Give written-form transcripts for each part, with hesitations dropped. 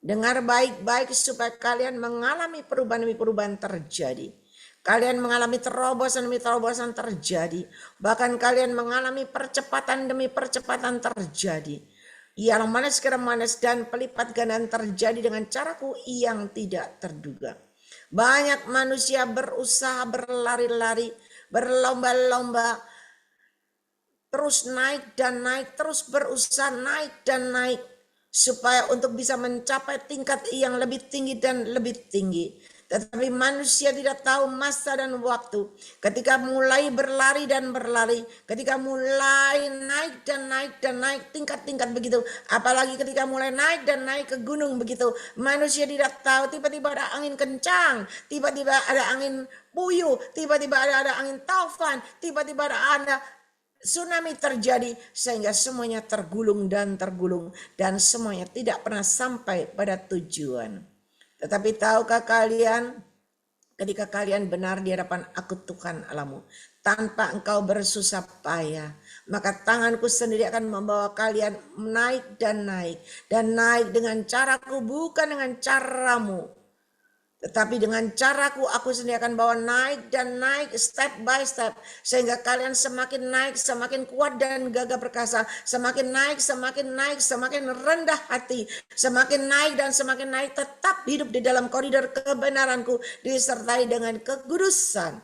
Dengar baik-baik supaya kalian mengalami perubahan demi perubahan terjadi. Kalian mengalami terobosan demi terobosan terjadi. Bahkan kalian mengalami percepatan demi percepatan terjadi. Yang manis kira manis dan pelipat gandaan terjadi dengan caraku yang tidak terduga. Banyak manusia berusaha berlari-lari, berlomba-lomba, terus naik dan naik, terus berusaha naik dan naik, supaya untuk bisa mencapai tingkat yang lebih tinggi dan lebih tinggi. Tetapi manusia tidak tahu masa dan waktu. Ketika mulai berlari dan berlari, ketika mulai naik dan naik dan naik tingkat-tingkat begitu, apalagi ketika mulai naik dan naik ke gunung begitu, manusia tidak tahu tiba-tiba ada angin kencang, tiba-tiba ada angin puyuh, tiba-tiba ada angin taufan, tiba-tiba ada tsunami terjadi sehingga semuanya tergulung dan semuanya tidak pernah sampai pada tujuan. Tetapi tahukah kalian, ketika kalian benar di hadapan aku Tuhan Allahmu, tanpa engkau bersusah payah, maka tanganku sendiri akan membawa kalian naik dan naik dengan caraku, bukan dengan caramu. Tetapi dengan caraku aku sendiri akan bawa naik dan naik step by step. Sehingga kalian semakin naik, semakin kuat dan gagah perkasa. Semakin naik, semakin rendah hati. Semakin naik dan semakin naik, tetap hidup di dalam koridor kebenaranku, disertai dengan kekudusan.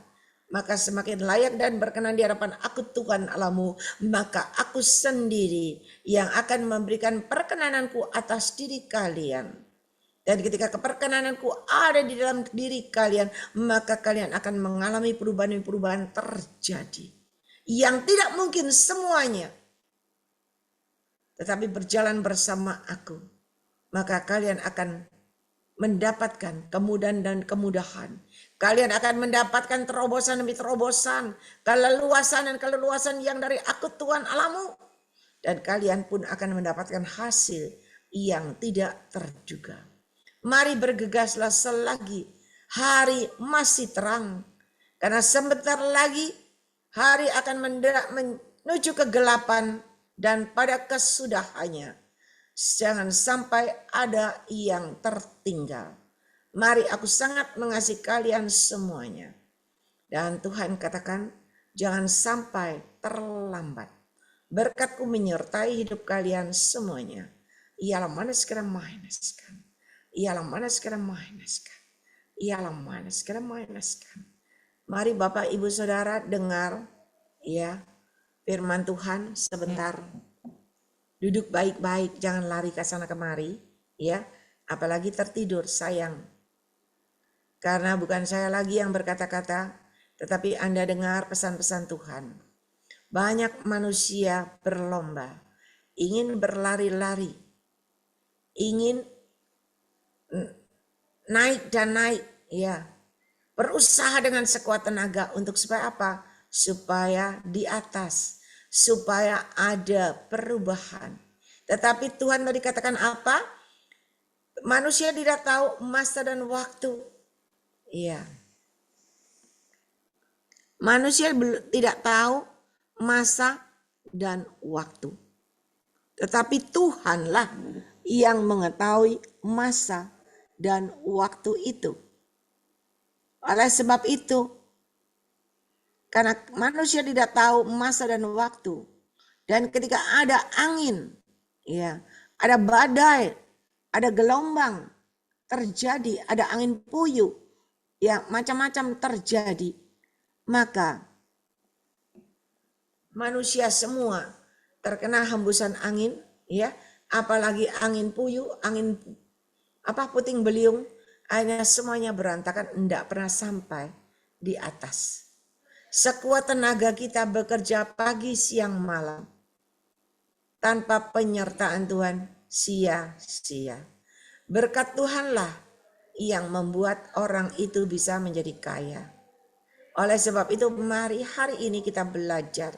Maka semakin layak dan berkenan di hadapan aku Tuhan Allahmu. Maka aku sendiri yang akan memberikan perkenananku atas diri kalian. Dan ketika keperkenananku ada di dalam diri kalian, maka kalian akan mengalami perubahan-perubahan terjadi. Yang tidak mungkin semuanya, tetapi berjalan bersama aku, maka kalian akan mendapatkan kemudahan dan kemudahan. Kalian akan mendapatkan terobosan demi terobosan, keleluasan dan keleluasan yang dari aku Tuhan Allahmu. Dan kalian pun akan mendapatkan hasil yang tidak terduga. Mari bergegaslah selagi hari masih terang. Karena sebentar lagi hari akan menuju kegelapan dan pada kesudahannya. Jangan sampai ada yang tertinggal. Mari, aku sangat mengasihi kalian semuanya. Dan Tuhan katakan, jangan sampai terlambat. Berkat-Ku menyertai hidup kalian semuanya. Ialah mana sekarang mainaskan. Ialah mana sekarang mainaskan. Ialah mana sekarang mainaskan. Mari Bapak Ibu Saudara dengar ya firman Tuhan sebentar. Duduk baik-baik, jangan lari ke sana kemari ya. Apalagi tertidur, sayang. Karena bukan saya lagi yang berkata-kata, tetapi Anda dengar pesan-pesan Tuhan. Banyak manusia berlomba, ingin berlari-lari, ingin naik dan naik, ya. Berusaha dengan sekuat tenaga untuk supaya apa? Supaya di atas, supaya ada perubahan. Tetapi Tuhan tadi katakan apa? Manusia tidak tahu masa dan waktu. Iya. Manusia tidak tahu masa dan waktu. Tetapi Tuhanlah yang mengetahui masa dan waktu itu. Oleh sebab itu, karena manusia tidak tahu masa dan waktu, dan ketika ada angin, ya, ada badai, ada gelombang terjadi, ada angin puyuh, ya macam-macam terjadi, maka manusia semua terkena hembusan angin, ya, apalagi angin puyuh, angin puting beliung, akhirnya semuanya berantakan, tidak pernah sampai di atas. Sekuat tenaga kita bekerja pagi, siang, malam. Tanpa penyertaan Tuhan, sia-sia. Berkat Tuhanlah yang membuat orang itu bisa menjadi kaya. Oleh sebab itu, mari hari ini kita belajar.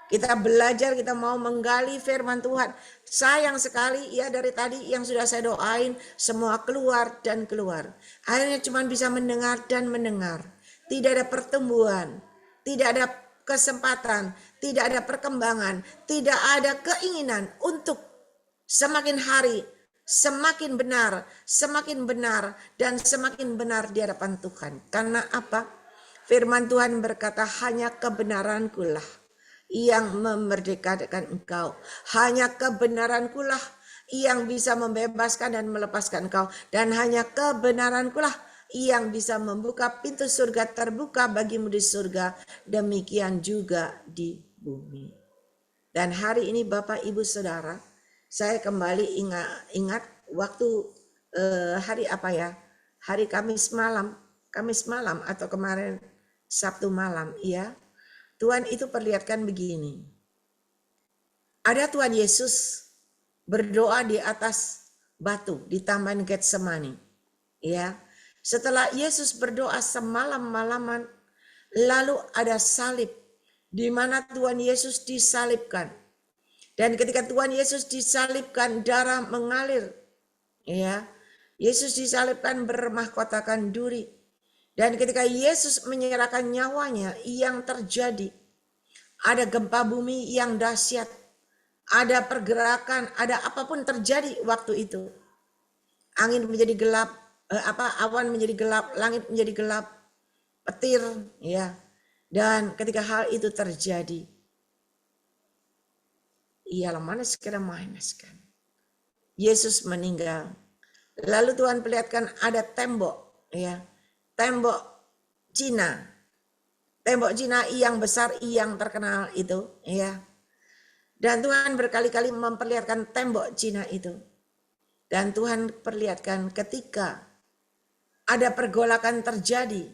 Kita belajar, kita mau menggali firman Tuhan. Sayang sekali ya dari tadi yang sudah saya doain semua keluar dan keluar. Akhirnya cuma bisa mendengar dan mendengar. Tidak ada pertumbuhan, tidak ada kesempatan, tidak ada perkembangan, tidak ada keinginan untuk semakin hari semakin benar, dan semakin benar di hadapan Tuhan. Karena apa? Firman Tuhan berkata, hanya kebenaranku lah yang memerdekakan engkau. Hanya kebenaranku lah yang bisa membebaskan dan melepaskan engkau. Dan hanya kebenaranku lah yang bisa membuka pintu surga terbuka bagimu di surga. Demikian juga di bumi. Dan hari ini Bapak Ibu Saudara, saya kembali ingat waktu hari apa ya? Hari Kamis malam atau kemarin Sabtu malam, ya. Tuhan itu perlihatkan begini. Ada Tuhan Yesus berdoa di atas batu di Taman Getsemani. Ya. Setelah Yesus berdoa semalam-malaman, lalu ada salib di mana Tuhan Yesus disalibkan. Dan ketika Tuhan Yesus disalibkan, darah mengalir. Ya. Yesus disalibkan bermahkotakan duri. Dan ketika Yesus menyerahkan nyawanya, yang terjadi ada gempa bumi yang dahsyat, ada pergerakan, ada apapun terjadi waktu itu. Angin menjadi gelap, awan menjadi gelap, langit menjadi gelap, petir, ya. Dan ketika hal itu terjadi, ialah manas kira manaskan. Yesus meninggal. Lalu Tuhan perlihatkan ada tembok, ya. Tembok Cina yang besar, yang terkenal itu, ya. Dan Tuhan berkali-kali memperlihatkan tembok Cina itu. Dan Tuhan perlihatkan ketika ada pergolakan terjadi,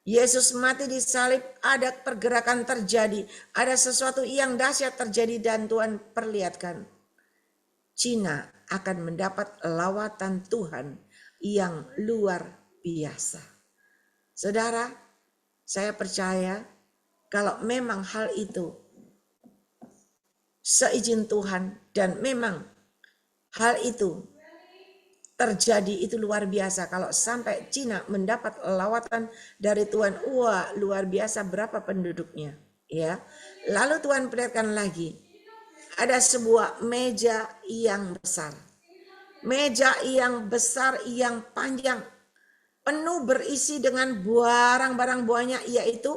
Yesus mati disalib, ada pergerakan terjadi, ada sesuatu yang dahsyat terjadi, dan Tuhan perlihatkan Cina akan mendapat lawatan Tuhan yang luar biasa. Saudara, saya percaya kalau memang hal itu seizin Tuhan dan memang hal itu terjadi, itu luar biasa. Kalau sampai Cina mendapat lawatan dari Tuhan, wah luar biasa berapa penduduknya, ya. Lalu Tuhan perlihatkan lagi, ada sebuah meja yang besar. Meja yang besar, yang panjang, penuh berisi dengan barang-barang buahnya, yaitu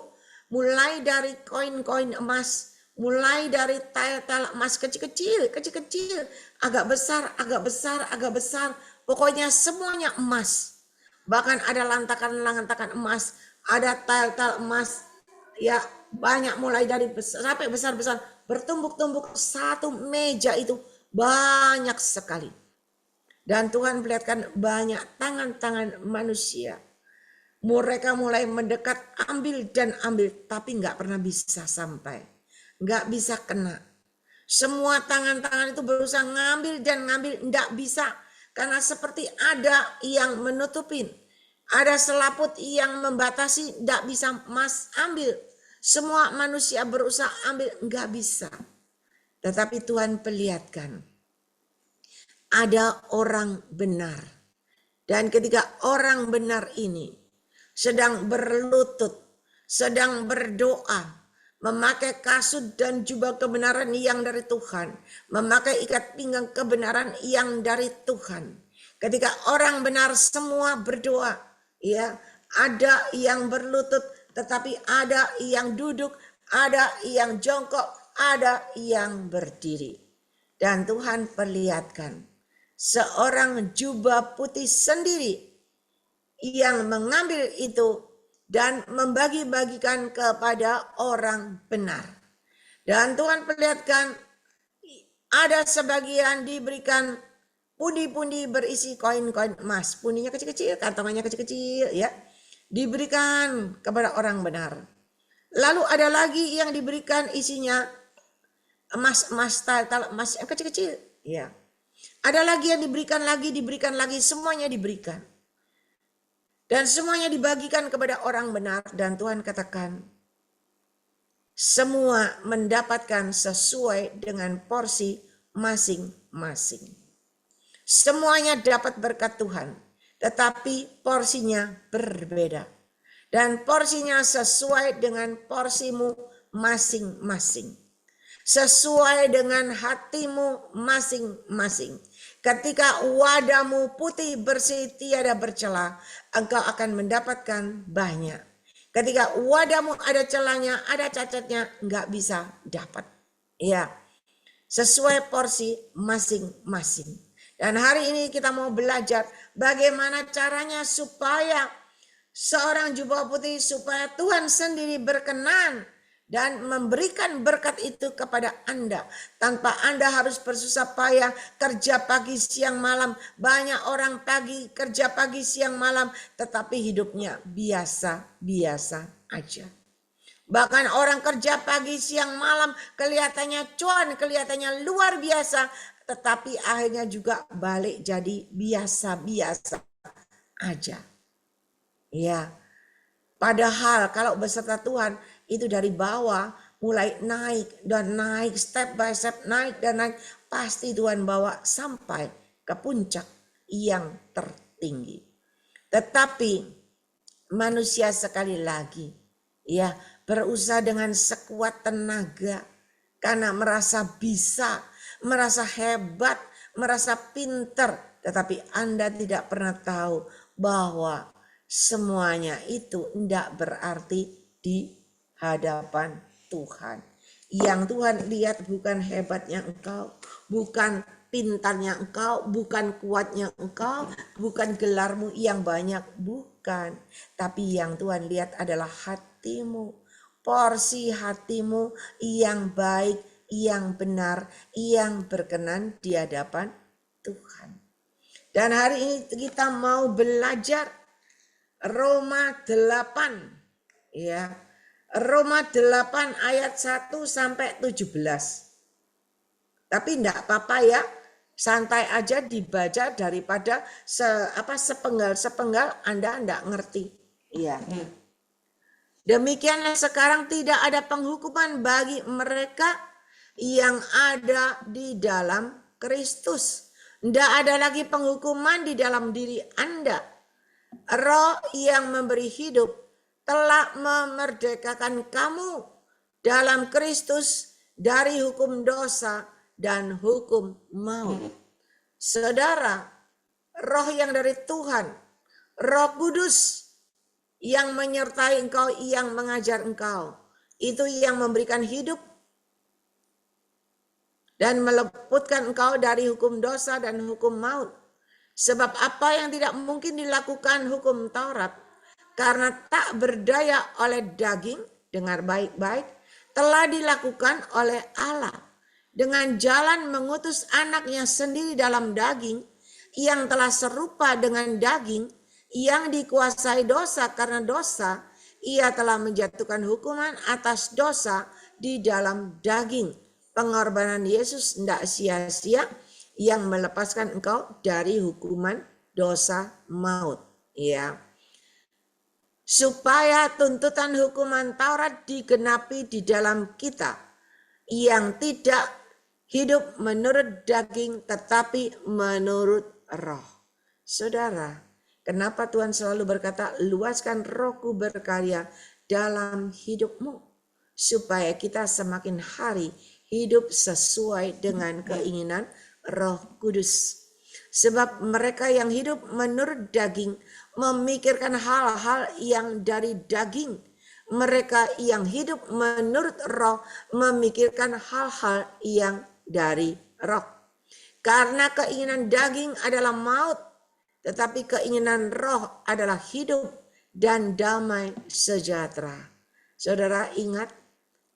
mulai dari koin-koin emas, mulai dari tael-tael emas kecil-kecil, agak besar, pokoknya semuanya emas. Bahkan ada lantakan-lantakan emas, ada tael-tael emas, ya banyak, mulai dari besar sampai besar-besar, bertumbuk-tumbuk. Satu meja itu banyak sekali. Dan Tuhan perlihatkan banyak tangan-tangan manusia. Mereka mulai mendekat, ambil dan ambil, tapi nggak pernah bisa sampai. Nggak bisa kena. Semua tangan-tangan itu berusaha ngambil dan ngambil, nggak bisa. Karena seperti ada yang menutupin. Ada selaput yang membatasi, nggak bisa Mas ambil. Semua manusia berusaha ambil, nggak bisa. Tetapi Tuhan perlihatkan, ada orang benar. Dan ketika orang benar ini sedang berlutut, sedang berdoa, memakai kasut dan jubah kebenaran yang dari Tuhan, memakai ikat pinggang kebenaran yang dari Tuhan. Ketika orang benar semua berdoa, ya, ada yang berlutut, tetapi ada yang duduk, ada yang jongkok, ada yang berdiri. Dan Tuhan perlihatkan seorang jubah putih sendiri yang mengambil itu dan membagi-bagikan kepada orang benar. Dan Tuhan perlihatkan ada sebagian diberikan pundi-pundi berisi koin-koin emas. Pundinya kecil-kecil, kantongannya kecil-kecil, ya. Diberikan kepada orang benar. Lalu ada lagi yang diberikan isinya emas-emas, tal emas yang kecil-kecil, ya. Ada lagi yang diberikan lagi, semuanya diberikan. Dan semuanya dibagikan kepada orang benar. Dan Tuhan katakan, semua mendapatkan sesuai dengan porsi masing-masing. Semuanya dapat berkat Tuhan, tetapi porsinya berbeda. Dan porsinya sesuai dengan porsimu masing-masing. Sesuai dengan hatimu masing-masing. Ketika wadahmu putih bersih tiada bercela, engkau akan mendapatkan banyak. Ketika wadahmu ada celahnya, ada cacatnya, enggak bisa dapat. Ya, sesuai porsi masing-masing. Dan hari ini kita mau belajar bagaimana caranya supaya seorang jubah putih, supaya Tuhan sendiri berkenan dan memberikan berkat itu kepada Anda. Tanpa Anda harus bersusah payah kerja pagi siang malam. Banyak orang kerja pagi siang malam tetapi hidupnya biasa-biasa aja. Bahkan orang kerja pagi siang malam kelihatannya cuan, kelihatannya luar biasa, tetapi akhirnya juga balik jadi biasa-biasa aja. Ya, padahal kalau beserta Tuhan itu dari bawah mulai naik dan naik, step by step naik dan naik, pasti Tuhan bawa sampai ke puncak yang tertinggi. Tetapi manusia sekali lagi ya berusaha dengan sekuat tenaga karena merasa bisa, merasa hebat, merasa pinter, tetapi Anda tidak pernah tahu bahwa semuanya itu tidak berarti di hadapan Tuhan. Yang Tuhan lihat bukan hebatnya engkau, bukan pintarnya engkau, bukan kuatnya engkau, bukan gelarmu yang banyak, bukan. Tapi yang Tuhan lihat adalah hatimu, porsi hatimu yang baik, yang benar, yang berkenan di hadapan Tuhan. Dan hari ini kita mau belajar Roma 8 ya. Roma 8 ayat 1 sampai 17. Tapi enggak apa-apa ya. Santai aja dibaca daripada sepenggal Anda enggak ngerti. Iya. Demikianlah sekarang tidak ada penghukuman bagi mereka yang ada di dalam Kristus. Tidak ada lagi penghukuman di dalam diri Anda. Roh yang memberi hidup telah memerdekakan kamu dalam Kristus dari hukum dosa dan hukum maut. Saudara, roh yang dari Tuhan, Roh Kudus yang menyertai engkau, yang mengajar engkau, itu yang memberikan hidup dan meleputkan engkau dari hukum dosa dan hukum maut. Sebab apa yang tidak mungkin dilakukan hukum Taurat karena tak berdaya oleh daging, dengar baik-baik, telah dilakukan oleh Allah dengan jalan mengutus anaknya sendiri dalam daging yang telah serupa dengan daging yang dikuasai dosa karena dosa. Ia telah menjatuhkan hukuman atas dosa di dalam daging. Pengorbanan Yesus tidak sia-sia yang melepaskan engkau dari hukuman dosa maut, ya. Supaya tuntutan hukuman Taurat digenapi di dalam kita yang tidak hidup menurut daging tetapi menurut roh. Saudara, kenapa Tuhan selalu berkata, luaskan rohku berkarya dalam hidupmu, supaya kita semakin hari hidup sesuai dengan keinginan Roh Kudus. Sebab mereka yang hidup menurut daging memikirkan hal-hal yang dari daging. Mereka yang hidup menurut roh memikirkan hal-hal yang dari roh. Karena keinginan daging adalah maut, tetapi keinginan roh adalah hidup dan damai sejahtera. Saudara ingat,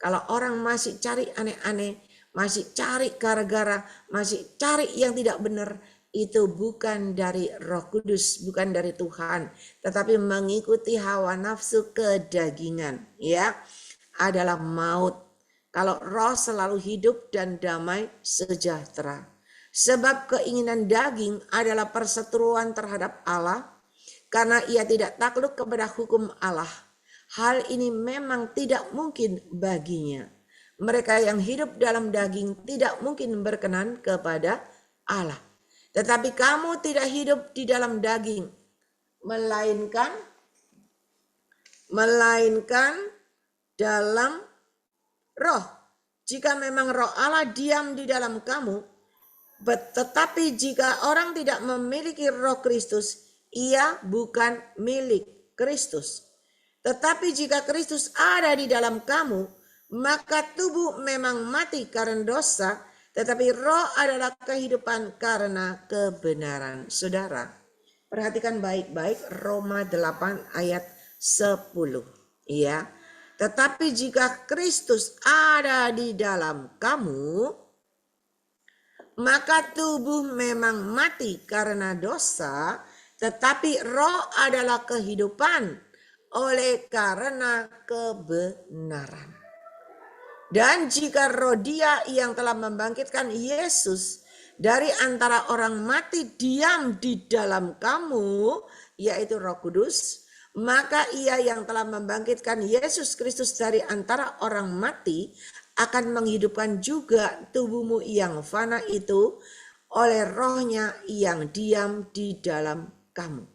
kalau orang masih cari aneh-aneh, masih cari gara-gara, masih cari yang tidak benar, itu bukan dari Roh Kudus, bukan dari Tuhan, tetapi mengikuti hawa nafsu kedagingan, ya, adalah maut. Kalau roh selalu hidup dan damai sejahtera. Sebab keinginan daging adalah perseteruan terhadap Allah, karena ia tidak takluk kepada hukum Allah. Hal ini memang tidak mungkin baginya. Mereka yang hidup dalam daging tidak mungkin berkenan kepada Allah. Tetapi kamu tidak hidup di dalam daging, melainkan dalam roh. Jika memang roh Allah diam di dalam kamu, Tetapi jika orang tidak memiliki Roh Kristus, ia bukan milik Kristus. Tetapi jika Kristus ada di dalam kamu, maka tubuh memang mati karena dosa, tetapi roh adalah kehidupan karena kebenaran. Saudara, perhatikan baik-baik Roma 8 ayat 10. Ya. Tetapi jika Kristus ada di dalam kamu, maka tubuh memang mati karena dosa, tetapi roh adalah kehidupan oleh karena kebenaran. Dan jika roh Dia yang telah membangkitkan Yesus dari antara orang mati diam di dalam kamu, yaitu Roh Kudus, maka Ia yang telah membangkitkan Yesus Kristus dari antara orang mati akan menghidupkan juga tubuhmu yang fana itu oleh Roh-Nya yang diam di dalam kamu.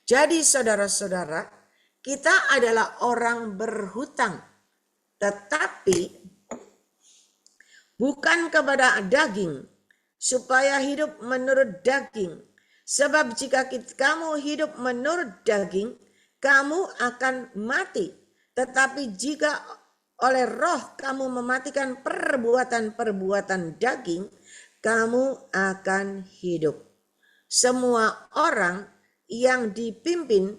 Jadi saudara-saudara, kita adalah orang berhutang, tetapi bukan kepada daging, supaya hidup menurut daging. Sebab jika kamu hidup menurut daging, kamu akan mati. Tetapi jika oleh roh kamu mematikan perbuatan-perbuatan daging, kamu akan hidup. Semua orang yang dipimpin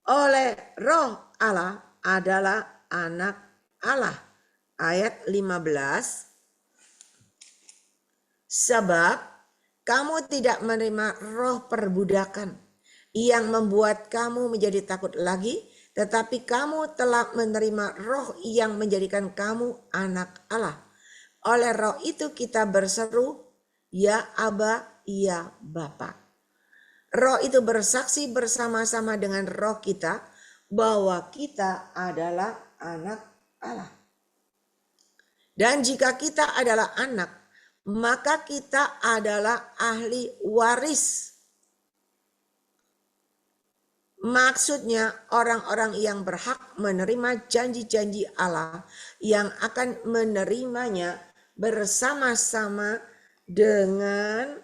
oleh roh Allah adalah anak Allah. Ayat 15. Sebab kamu tidak menerima roh perbudakan yang membuat kamu menjadi takut lagi, tetapi kamu telah menerima roh yang menjadikan kamu anak Allah. Oleh roh itu kita berseru, ya Aba, ya Bapa. Roh itu bersaksi bersama-sama dengan roh kita bahwa kita adalah anak Allah. Dan jika kita adalah anak, maka kita adalah ahli waris. Maksudnya orang-orang yang berhak menerima janji-janji Allah yang akan menerimanya bersama-sama dengan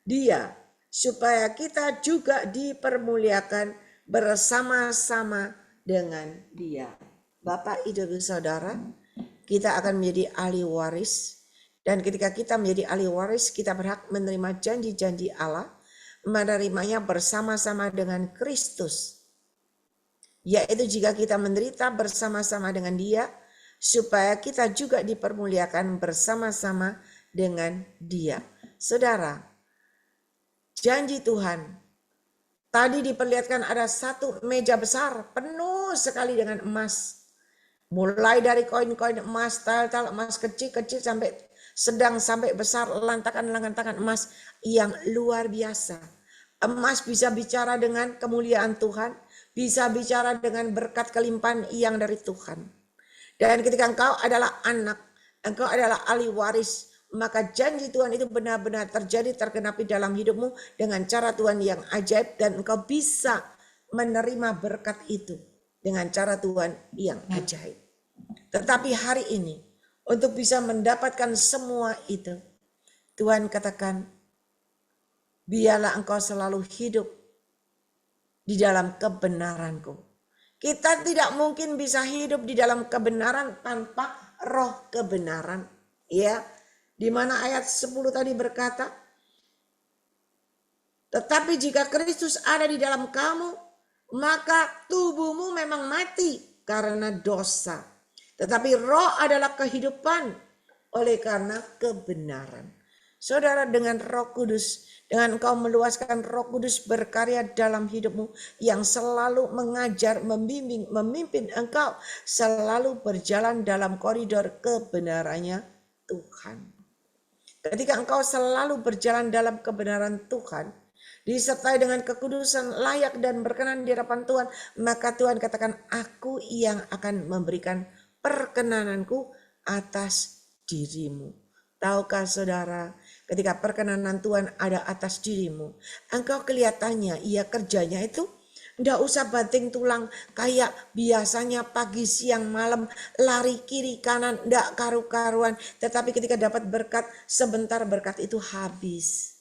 Dia, supaya kita juga dipermuliakan bersama-sama dengan Dia. Bapak, Ibu, Saudara, kita akan menjadi ahli waris, dan ketika kita menjadi ahli waris, kita berhak menerima janji-janji Allah, menerimanya bersama-sama dengan Kristus, yaitu jika kita menderita bersama-sama dengan Dia, supaya kita juga dipermuliakan bersama-sama dengan Dia. Saudara, janji Tuhan tadi diperlihatkan ada satu meja besar penuh sekali dengan emas, mulai dari koin-koin emas, tal-tal emas kecil-kecil sampai sedang sampai besar, lantakan-lantakan emas yang luar biasa. Emas bisa bicara dengan kemuliaan Tuhan, bisa bicara dengan berkat kelimpahan yang dari Tuhan. Dan ketika engkau adalah anak, engkau adalah ahli waris, maka janji Tuhan itu benar-benar terjadi, tergenapi dalam hidupmu dengan cara Tuhan yang ajaib, dan engkau bisa menerima berkat itu dengan cara Tuhan yang ajaib. Tetapi hari ini, untuk bisa mendapatkan semua itu, Tuhan katakan, biarlah engkau selalu hidup di dalam kebenaranku. Kita tidak mungkin bisa hidup di dalam kebenaran tanpa roh kebenaran. Ya, di mana ayat 10 tadi berkata, tetapi jika Kristus ada di dalam kamu, maka tubuhmu memang mati karena dosa. Tetapi roh adalah kehidupan oleh karena kebenaran. Saudara, dengan Roh Kudus, dengan engkau meluaskan Roh Kudus berkarya dalam hidupmu yang selalu mengajar, membimbing, memimpin engkau selalu berjalan dalam koridor kebenarannya Tuhan. Ketika engkau selalu berjalan dalam kebenaran Tuhan, disertai dengan kekudusan layak dan berkenan di hadapan Tuhan, maka Tuhan katakan, aku yang akan memberikan perkenananku atas dirimu. Tahukah saudara, ketika perkenanan Tuhan ada atas dirimu, engkau kelihatannya, ia kerjanya itu Nggak usah banting tulang kayak biasanya pagi siang malam lari kiri kanan nggak karu-karuan. Tetapi ketika dapat berkat sebentar berkat itu habis.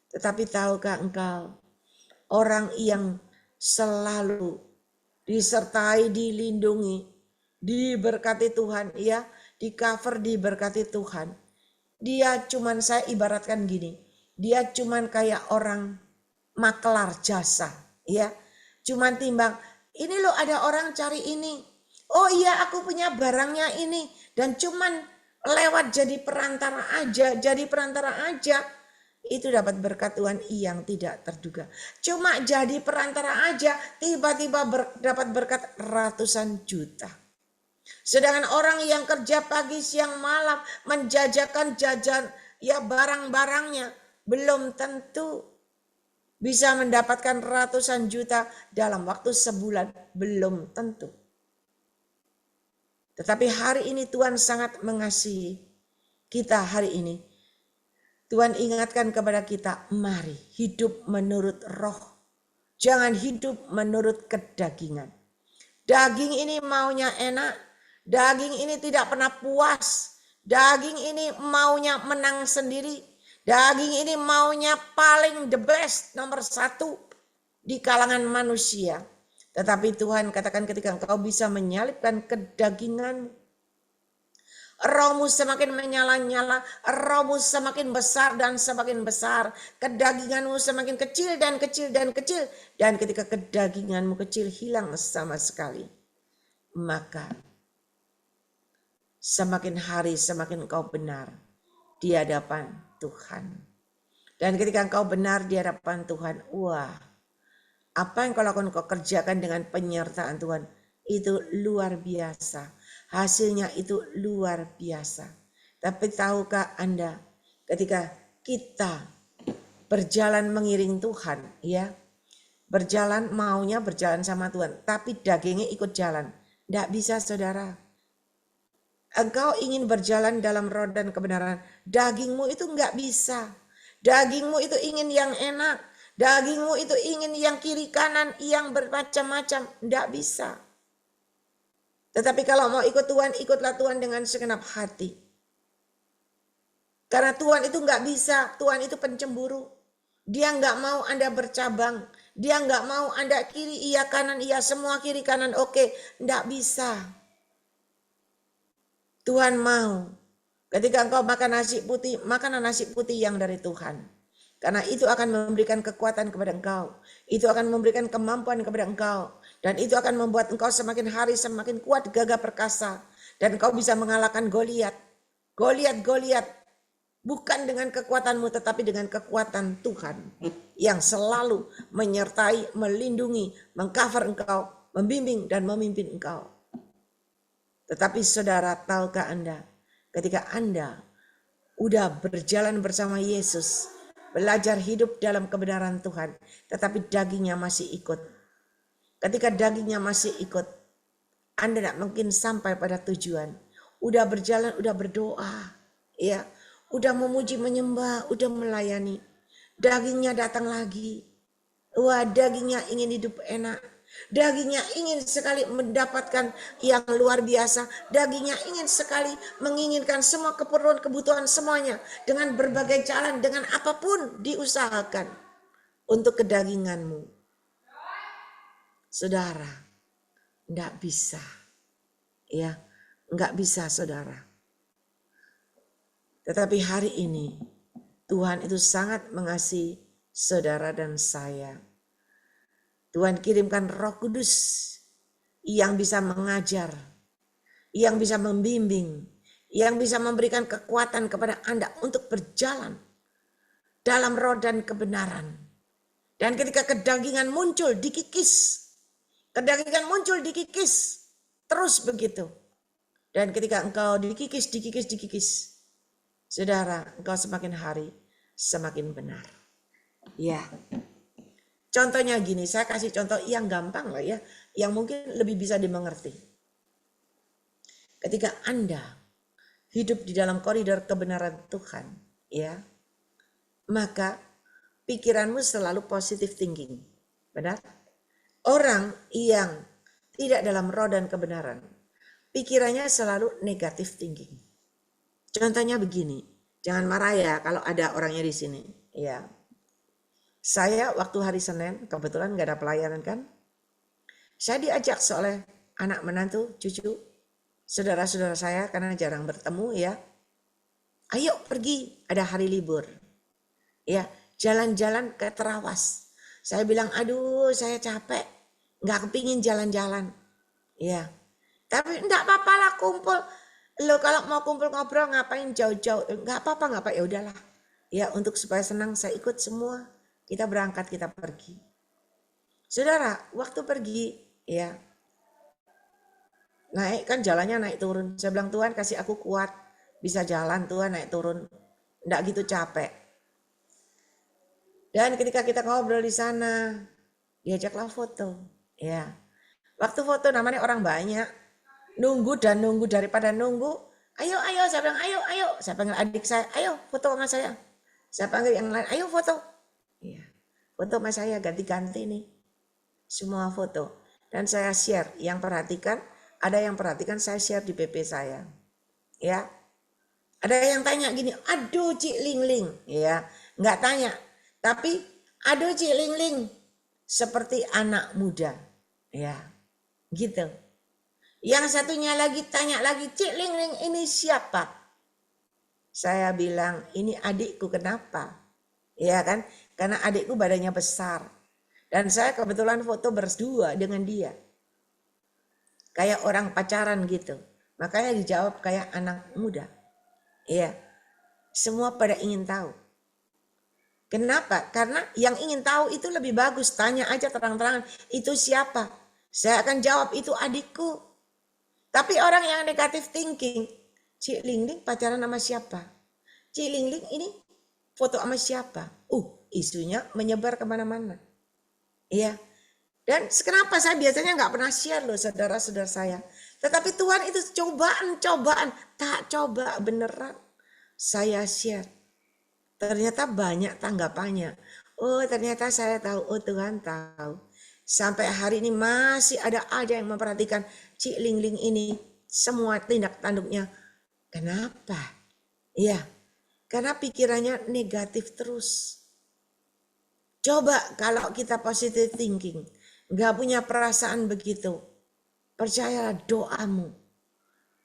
Tetapi tahukah engkau orang yang selalu disertai, dilindungi, diberkati Tuhan, ya, di cover diberkati Tuhan. Dia cuman saya ibaratkan gini, dia cuman kayak orang maklar jasa, ya. Cuman timbang, ini loh ada orang cari ini. Oh iya aku punya barangnya ini. Dan cuman lewat jadi perantara aja. Itu dapat berkat Tuhan yang tidak terduga. Cuma jadi perantara aja tiba-tiba dapat berkat ratusan juta. Sedangkan orang yang kerja pagi siang malam menjajakan jajan ya barang-barangnya belum tentu bisa mendapatkan ratusan juta dalam waktu sebulan, belum tentu. Tetapi hari ini Tuhan sangat mengasihi kita hari ini. Tuhan ingatkan kepada kita, mari hidup menurut roh. Jangan hidup menurut kedagingan. Daging ini maunya enak, daging ini tidak pernah puas, daging ini maunya menang sendiri. Daging ini maunya paling the best, nomor 1 di kalangan manusia. Tetapi Tuhan katakan ketika engkau bisa menyalipkan kedagingan, rohmu semakin menyala-nyala, rohmu semakin besar dan semakin besar. Kedaginganmu semakin kecil dan kecil dan kecil. Dan ketika kedaginganmu kecil hilang sama sekali. Maka semakin hari semakin engkau benar di hadapan Tuhan. Dan ketika engkau benar di hadapan Tuhan, wah, apa yang kau lakukan, kau kerjakan dengan penyertaan Tuhan, itu luar biasa. Hasilnya itu luar biasa. Tapi tahukah Anda, ketika kita berjalan mengiring Tuhan, ya, maunya berjalan sama Tuhan, tapi dagingnya ikut jalan. Tidak bisa, saudara. Engkau ingin berjalan dalam roh dan kebenaran, dagingmu itu enggak bisa. Dagingmu itu ingin yang enak, dagingmu itu ingin yang kiri kanan, yang bermacam-macam, enggak bisa. Tetapi kalau mau ikut Tuhan, ikutlah Tuhan dengan segenap hati. Karena Tuhan itu enggak bisa, Tuhan itu pencemburu. Dia enggak mau Anda bercabang, dia enggak mau Anda kiri iya kanan iya, semua kiri kanan oke, enggak bisa. Tuhan mau ketika engkau makan nasi putih, makanan nasi putih yang dari Tuhan. Karena itu akan memberikan kekuatan kepada engkau. Itu akan memberikan kemampuan kepada engkau. Dan itu akan membuat engkau semakin hari semakin kuat, gagah perkasa. Dan engkau bisa mengalahkan Goliat. Goliat. Bukan dengan kekuatanmu tetapi dengan kekuatan Tuhan. Yang selalu menyertai, melindungi, mengcover engkau, membimbing dan memimpin engkau. Tetapi saudara, tahukah Anda, ketika Anda udah berjalan bersama Yesus, belajar hidup dalam kebenaran Tuhan, tetapi dagingnya masih ikut. Ketika dagingnya masih ikut, Anda tidak mungkin sampai pada tujuan. Udah berjalan, udah berdoa, ya, udah memuji, menyembah, udah melayani. Dagingnya datang lagi. Wah, dagingnya ingin hidup enak. Dagingnya ingin sekali mendapatkan yang luar biasa. Dagingnya ingin sekali menginginkan semua keperluan, kebutuhan semuanya. Dengan berbagai jalan, dengan apapun diusahakan untuk kedaginganmu. Saudara, enggak bisa. Ya, enggak bisa saudara. Tetapi hari ini Tuhan itu sangat mengasihi saudara dan saya. Tuhan kirimkan Roh Kudus yang bisa mengajar, yang bisa membimbing, yang bisa memberikan kekuatan kepada Anda untuk berjalan dalam roh dan kebenaran. Dan ketika kedagingan muncul, dikikis. Kedagingan muncul, dikikis. Terus begitu. Dan ketika engkau dikikis, saudara, engkau semakin hari semakin benar. Ya. Contohnya gini, saya kasih contoh yang gampang lah ya, yang mungkin lebih bisa dimengerti. Ketika Anda hidup di dalam koridor kebenaran Tuhan, ya, maka pikiranmu selalu positive thinking, benar? Orang yang tidak dalam roh dan kebenaran, pikirannya selalu negatif thinking. Contohnya begini, jangan marah ya kalau ada orangnya di sini. Ya, saya waktu hari Senin kebetulan nggak ada pelayanan kan, saya diajak oleh anak menantu, cucu, saudara-saudara saya karena jarang bertemu ya. Ayo pergi, ada hari libur. Ya, jalan-jalan ke Terawas. Saya bilang, aduh saya capek, nggak kepingin jalan-jalan. Ya, tapi enggak apa-apa lah kumpul. Lo kalau mau kumpul ngobrol ngapain jauh-jauh? Enggak apa-apa, enggak apa, ya udahlah. Ya untuk supaya senang saya ikut semua. Kita berangkat, kita pergi. Saudara, waktu pergi ya naik kan jalannya naik turun. Saya bilang Tuhan kasih aku kuat, bisa jalan Tuhan naik turun. Enggak gitu capek. Dan ketika kita ngobrol di sana, diajaklah foto. Ya, waktu foto namanya orang banyak, nunggu dan nunggu daripada nunggu. Ayo, ayo, saya bilang ayo, ayo. Saya panggil adik saya, ayo foto sama saya. Saya panggil yang lain, ayo foto. Iya, foto sama saya ganti-ganti nih. Semua foto. Dan saya share, yang perhatikan, ada yang perhatikan saya share di PP saya. Ya, ada yang tanya gini, aduh Cik Ling Ling. Ya, nggak tanya. Tapi, aduh Cik Ling Ling. Seperti anak muda. Ya, gitu. Yang satunya lagi tanya lagi, Cik Ling Ling ini siapa? Saya bilang, ini adikku, kenapa? Ya kan, karena adikku badannya besar. Dan saya kebetulan foto berdua dengan dia. Kayak orang pacaran gitu. Makanya dijawab kayak anak muda. Iya, semua pada ingin tahu. Kenapa? Karena yang ingin tahu itu lebih bagus. Tanya aja terang-terangan, itu siapa? Saya akan jawab, itu adikku. Tapi orang yang negatif thinking, Cik Ling Ling pacaran sama siapa? Cik Ling Ling ini foto sama siapa? Isunya menyebar kemana-mana. Iya. Dan kenapa saya biasanya nggak pernah share loh saudara-saudara saya. Tetapi Tuhan itu cobaan. Tak coba beneran. Saya share. Ternyata banyak tanggapannya. Oh ternyata saya tahu. Oh Tuhan tahu. Sampai hari ini masih ada aja yang memperhatikan Cik Ling Ling ini. Semua tindak tanduknya. Kenapa? Iya. Karena pikirannya negatif terus. Coba kalau kita positive thinking. Gak punya perasaan begitu. Percayalah doamu.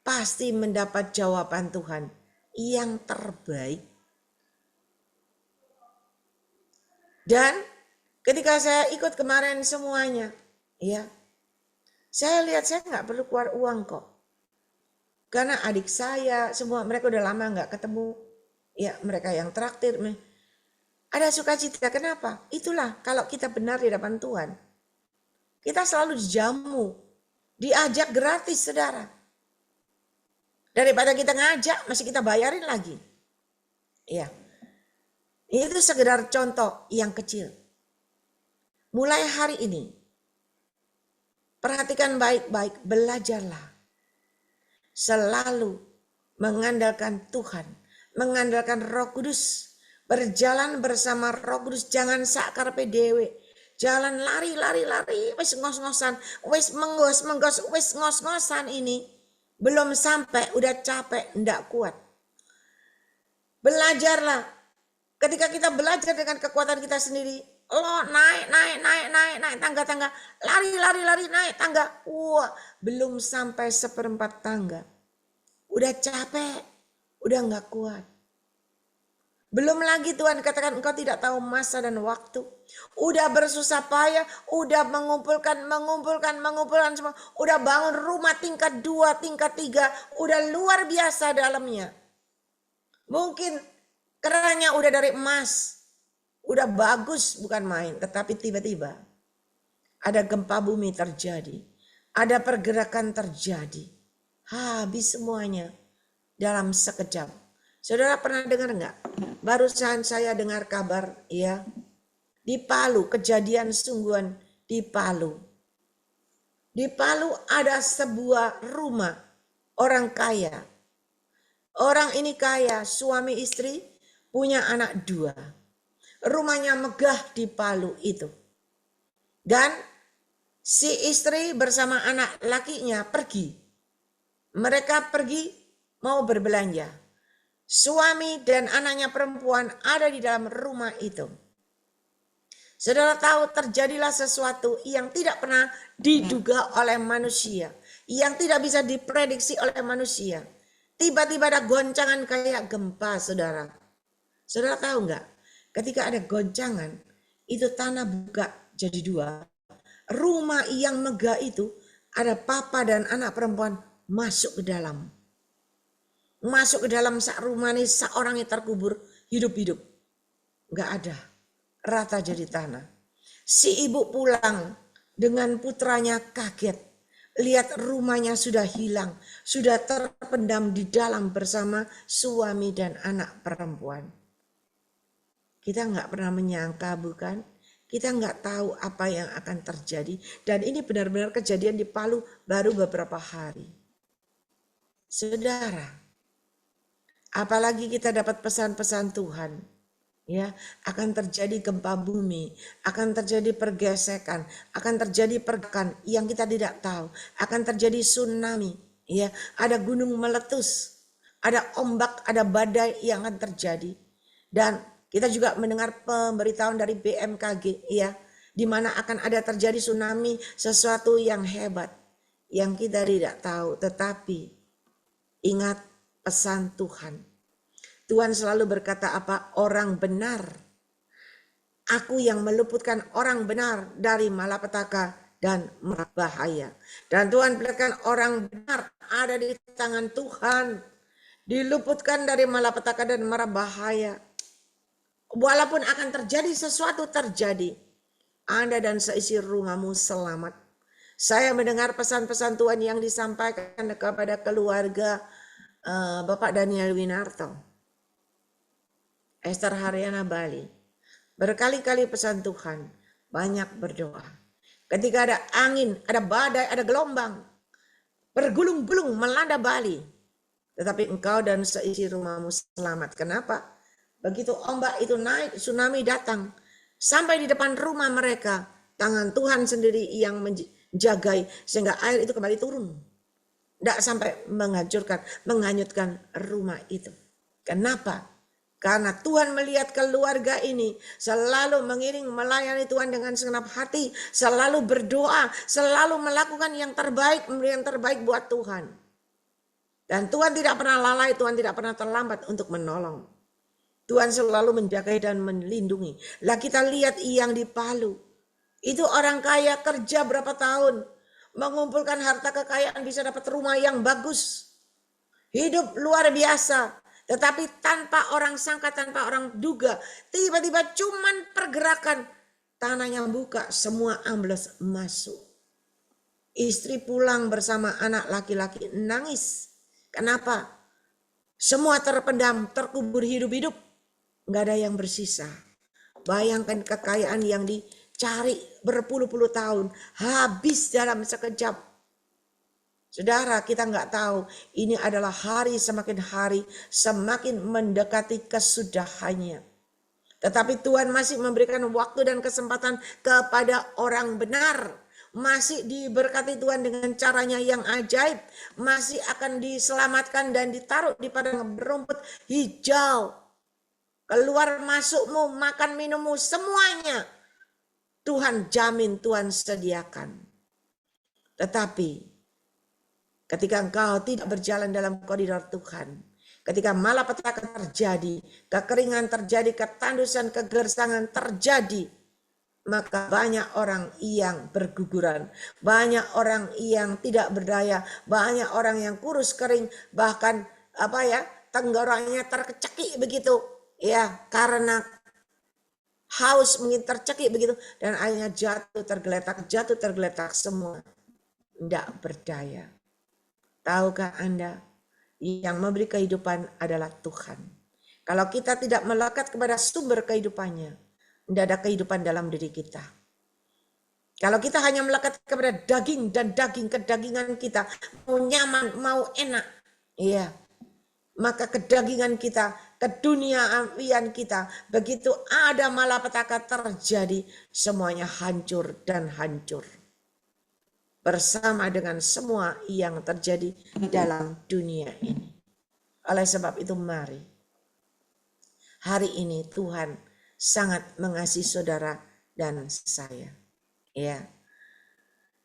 Pasti mendapat jawaban Tuhan yang terbaik. Dan ketika saya ikut kemarin semuanya, ya, saya lihat saya nggak perlu keluar uang kok. Karena adik saya, semua mereka udah lama nggak ketemu. Ya, mereka yang traktir. Ada sukacita, kenapa? Itulah kalau kita benar di hadapan Tuhan. Kita selalu dijamu, diajak gratis, saudara. Daripada kita ngajak, masih kita bayarin lagi. Ya, itu sekedar contoh yang kecil. Mulai hari ini, perhatikan baik-baik, belajarlah. Selalu mengandalkan Tuhan, mengandalkan Roh Kudus. Berjalan bersama Roh Kudus, jangan sakar PDW. Jalan lari, wis ngos-ngosan, wis menggos, wis ngos-ngosan ini. Belum sampai, udah capek, ndak kuat. Belajarlah. Ketika kita belajar dengan kekuatan kita sendiri, lo naik tangga-tangga, lari naik tangga. Wah, belum sampai seperempat tangga. Udah capek, udah nggak kuat. Belum lagi Tuhan katakan engkau tidak tahu masa dan waktu. Udah bersusah payah, udah mengumpulkan semua. Udah bangun rumah tingkat 2, tingkat 3, udah luar biasa dalamnya. Mungkin kerannya udah dari emas, udah bagus bukan main. Tetapi tiba-tiba ada gempa bumi terjadi, ada pergerakan terjadi. Habis semuanya dalam sekejap. Saudara pernah dengar enggak? Barusan saya dengar kabar ya. Di Palu, kejadian sungguhan di Palu. Di Palu ada sebuah rumah orang kaya. Orang ini kaya, suami istri, punya anak 2. Rumahnya megah di Palu itu. Dan Si istri bersama anak lakinya pergi. Mereka pergi mau berbelanja. Suami dan anaknya perempuan ada di dalam rumah itu. Saudara tahu terjadilah sesuatu yang tidak pernah diduga oleh manusia. Yang tidak bisa diprediksi oleh manusia. Tiba-tiba ada goncangan kayak gempa, saudara. Saudara tahu nggak? Ketika ada goncangan, itu tanah buka jadi dua. Rumah yang megah itu ada papa dan anak perempuan masuk ke dalam. Masuk ke dalam rumah ini seorang yang terkubur hidup-hidup. Nggak ada. Rata jadi tanah. Si ibu pulang dengan putranya kaget. Lihat rumahnya sudah hilang. Sudah terpendam di dalam bersama suami dan anak perempuan. Kita nggak pernah menyangka, bukan? Kita nggak tahu apa yang akan terjadi. Dan ini benar-benar kejadian di Palu baru beberapa hari. Saudara, apalagi kita dapat pesan-pesan Tuhan. Ya, akan terjadi gempa bumi, akan terjadi pergesekan, akan terjadi pergerakan yang kita tidak tahu, akan terjadi tsunami, ya, ada gunung meletus, ada ombak, ada badai yang akan terjadi. Dan kita juga mendengar pemberitahuan dari BMKG, ya, di mana akan ada terjadi tsunami, sesuatu yang hebat yang kita tidak tahu, tetapi ingat pesan Tuhan. Tuhan selalu berkata apa? Orang benar. Aku yang meluputkan orang benar dari malapetaka dan bahaya. Dan Tuhan berkata orang benar ada di tangan Tuhan. Diluputkan dari malapetaka dan mara bahaya. Walaupun akan terjadi sesuatu terjadi. Anda dan seisi rumahmu selamat. Saya mendengar pesan-pesan Tuhan yang disampaikan kepada keluarga Bapak Daniel Winarto. Esther Haryana Bali. Berkali-kali pesan Tuhan, banyak berdoa. Ketika ada angin, ada badai, ada gelombang, bergulung-gulung melanda Bali. Tetapi engkau dan seisi rumahmu selamat. Kenapa? Begitu ombak itu naik, tsunami datang. Sampai di depan rumah mereka, tangan Tuhan sendiri yang menjagai sehingga air itu kembali turun. Tidak sampai menghanyutkan rumah itu. Kenapa? Karena Tuhan melihat keluarga ini selalu mengiring melayani Tuhan dengan segenap hati, selalu berdoa, selalu melakukan yang terbaik, memberi yang terbaik buat Tuhan. Dan Tuhan tidak pernah lalai, Tuhan tidak pernah terlambat untuk menolong. Tuhan selalu menjaga dan melindungi. Lah kita lihat yang di Palu, itu orang kaya kerja berapa tahun, mengumpulkan harta kekayaan bisa dapat rumah yang bagus. Hidup luar biasa. Tetapi tanpa orang sangka, tanpa orang duga, tiba-tiba cuman pergerakan tanahnya buka, semua ambles masuk. Istri pulang bersama anak laki-laki nangis. Kenapa? Semua terpendam, terkubur hidup-hidup. Nggak ada yang bersisa. Bayangkan kekayaan yang dicari berpuluh-puluh tahun, habis dalam sekejap. Saudara, kita nggak tahu ini adalah hari semakin hari semakin mendekati kesudahannya. Tetapi Tuhan masih memberikan waktu dan kesempatan kepada orang benar. Masih diberkati Tuhan dengan caranya yang ajaib. Masih akan diselamatkan dan ditaruh di padang berumput hijau. Keluar masukmu, makan minummu, semuanya Tuhan jamin, Tuhan sediakan. Tetapi ketika engkau tidak berjalan dalam koridor Tuhan, ketika malapetaka terjadi, kekeringan terjadi, ketandusan, kegersangan terjadi, maka banyak orang yang berguguran, banyak orang yang tidak berdaya, banyak orang yang kurus kering, bahkan tenggorokannya tercekik begitu, ya, karena haus mungkin tercekik begitu, dan akhirnya jatuh tergeletak semua, tidak berdaya. Tahukah Anda, yang memberi kehidupan adalah Tuhan. Kalau kita tidak melekat kepada sumber kehidupannya, tidak ada kehidupan dalam diri kita. Kalau kita hanya melekat kepada daging dan kedagingan kita, mau nyaman, mau enak, iya, maka kedagingan kita, keduniaan kita, begitu ada malapetaka terjadi, semuanya hancur dan hancur. bersama dengan semua yang terjadi dalam dunia ini. Oleh sebab itu mari, hari ini Tuhan sangat mengasihi saudara dan saya. Ya,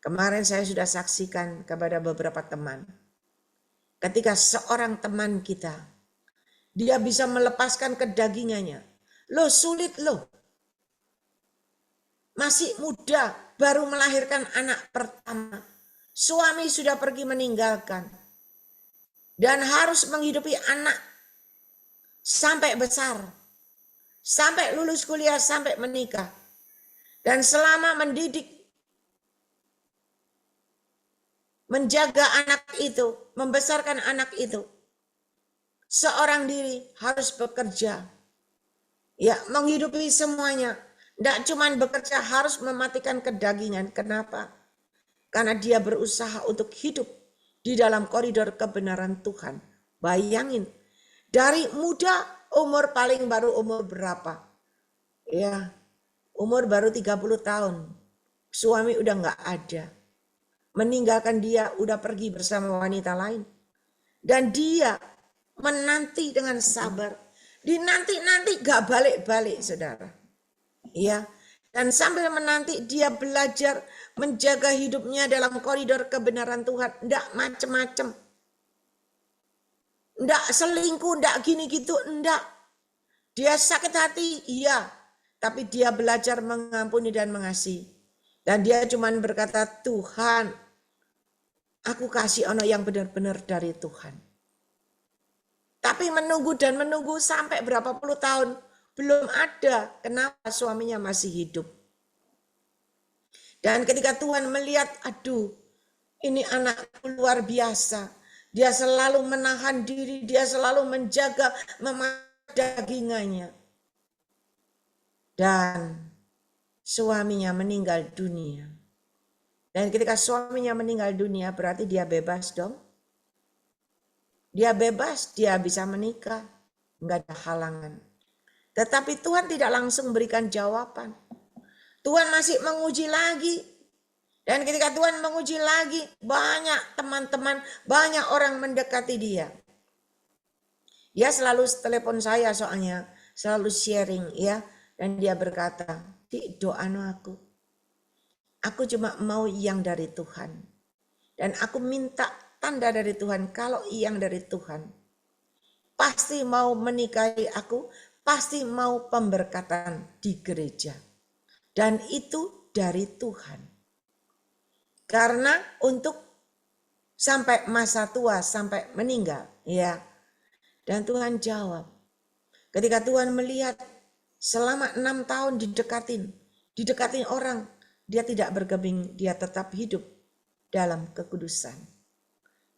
kemarin saya sudah saksikan kepada beberapa teman. Ketika seorang teman kita, dia bisa melepaskan kedagingannya. Loh sulit loh. Masih muda, baru melahirkan anak pertama. Suami sudah pergi meninggalkan. Dan harus menghidupi anak sampai besar. Sampai lulus kuliah, sampai menikah. Dan selama mendidik, menjaga anak itu, membesarkan anak itu, seorang diri harus bekerja. Ya, menghidupi semuanya. Tidak cuma bekerja, harus mematikan kedagingan. Kenapa? Karena dia berusaha untuk hidup di dalam koridor kebenaran Tuhan. Bayangin, dari muda, umur paling baru umur berapa? Ya, umur baru 30 tahun. Suami udah nggak ada. Meninggalkan dia, udah pergi bersama wanita lain. Dan dia menanti dengan sabar. Dinanti-nanti gak balik-balik, saudara. Ya, dan sambil menanti dia belajar menjaga hidupnya dalam koridor kebenaran Tuhan. Nggak macem-macem. Nggak selingkuh, nggak gini gitu, nggak. Dia sakit hati, iya. Tapi dia belajar mengampuni dan mengasihi. Dan dia cuma berkata, Tuhan, aku kasih ono yang benar-benar dari Tuhan. Tapi menunggu dan menunggu sampai berapa puluh tahun. Belum ada. Kenapa suaminya masih hidup. Dan ketika Tuhan melihat, aduh, ini anakku luar biasa. Dia selalu menahan diri, dia selalu menjaga dagingannya. Dan suaminya meninggal dunia. Dan ketika suaminya meninggal dunia, berarti dia bebas dong. Dia bebas, dia bisa menikah. Enggak ada halangan. Tetapi Tuhan tidak langsung berikan jawaban. Tuhan masih menguji lagi. Dan ketika Tuhan menguji lagi, banyak teman-teman, banyak orang mendekati dia. Dia selalu telepon saya soalnya, selalu sharing ya. Dan dia berkata, Di doamu aku cuma mau yang dari Tuhan. Dan aku minta tanda dari Tuhan, kalau yang dari Tuhan. Pasti mau menikahi aku, pasti mau pemberkatan di gereja. Dan itu dari Tuhan. Karena untuk sampai masa tua, sampai meninggal. Ya. Dan Tuhan jawab. Ketika Tuhan melihat selama 6 tahun didekatin orang, dia tidak bergeming, dia tetap hidup dalam kekudusan.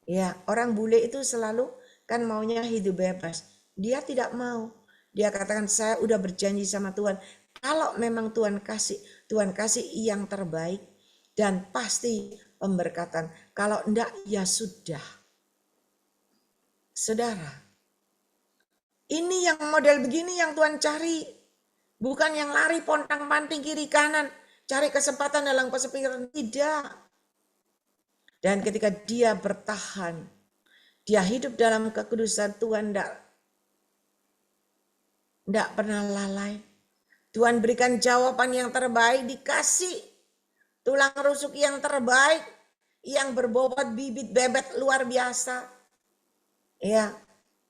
Ya, orang bule itu selalu kan maunya hidup bebas. Dia tidak mau. Dia katakan, saya udah berjanji sama Tuhan. Kalau memang Tuhan kasih yang terbaik dan pasti pemberkatan. Kalau enggak, ya sudah. Saudara, ini yang model begini yang Tuhan cari. Bukan yang lari pontang-panting kiri kanan. Cari kesempatan dalam kesepian. Tidak. Dan ketika dia bertahan, dia hidup dalam kekudusan Tuhan, tidak pernah lalai. Tuhan berikan jawaban yang terbaik, dikasih tulang rusuk yang terbaik, yang berbobot bibit bebek luar biasa. Ya,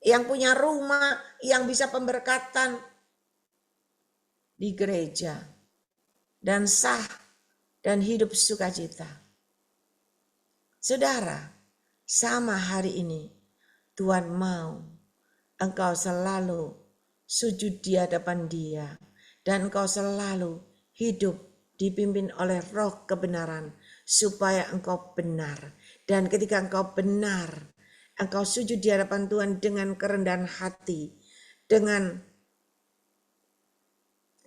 yang punya rumah, yang bisa pemberkatan di gereja. Dan sah, dan hidup sukacita. Saudara, sama hari ini Tuhan mau engkau selalu sujud di hadapan Dia dan engkau selalu hidup dipimpin oleh roh kebenaran supaya engkau benar. Dan ketika engkau benar, engkau sujud di hadapan Tuhan dengan kerendahan hati, dengan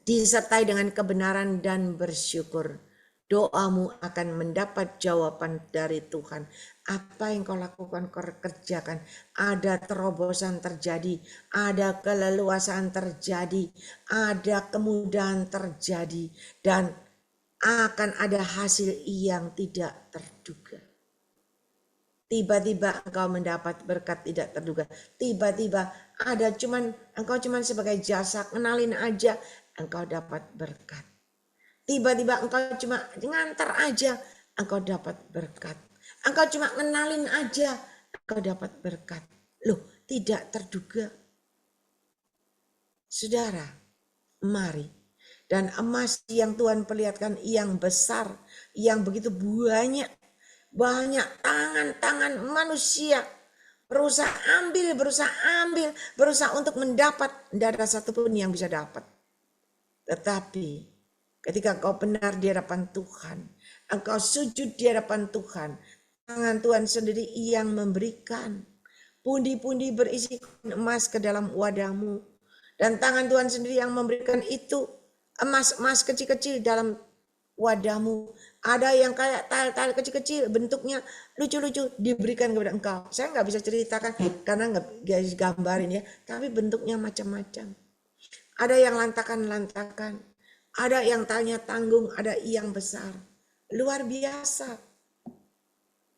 disertai dengan kebenaran dan bersyukur. Doamu akan mendapat jawaban dari Tuhan. Apa yang kau lakukan, kau kerjakan. Ada terobosan terjadi, ada keleluasaan terjadi, ada kemudahan terjadi. Dan akan ada hasil yang tidak terduga. Tiba-tiba engkau mendapat berkat tidak terduga. Tiba-tiba engkau cuman sebagai jasa, kenalin aja, engkau dapat berkat. Tiba-tiba engkau cuma ngantar aja, engkau dapat berkat. Engkau cuma kenalin aja, engkau dapat berkat. Loh, tidak terduga. Saudara, mari. Dan emas yang Tuhan perlihatkan yang besar, yang begitu banyak tangan-tangan manusia berusaha untuk mendapat, tidak ada satupun yang bisa dapat. Tetapi ketika engkau benar di hadapan Tuhan, engkau sujud di hadapan Tuhan, tangan Tuhan sendiri yang memberikan pundi-pundi berisi emas ke dalam wadahmu, dan tangan Tuhan sendiri yang memberikan itu emas-emas kecil-kecil dalam wadahmu. Ada yang kayak tile-tile kecil-kecil, bentuknya lucu-lucu, diberikan kepada engkau. Saya nggak bisa ceritakan karena nggak gambarin ya, tapi bentuknya macam-macam. Ada yang lantakan-lantakan, ada yang tanya tanggung, ada yang besar. Luar biasa.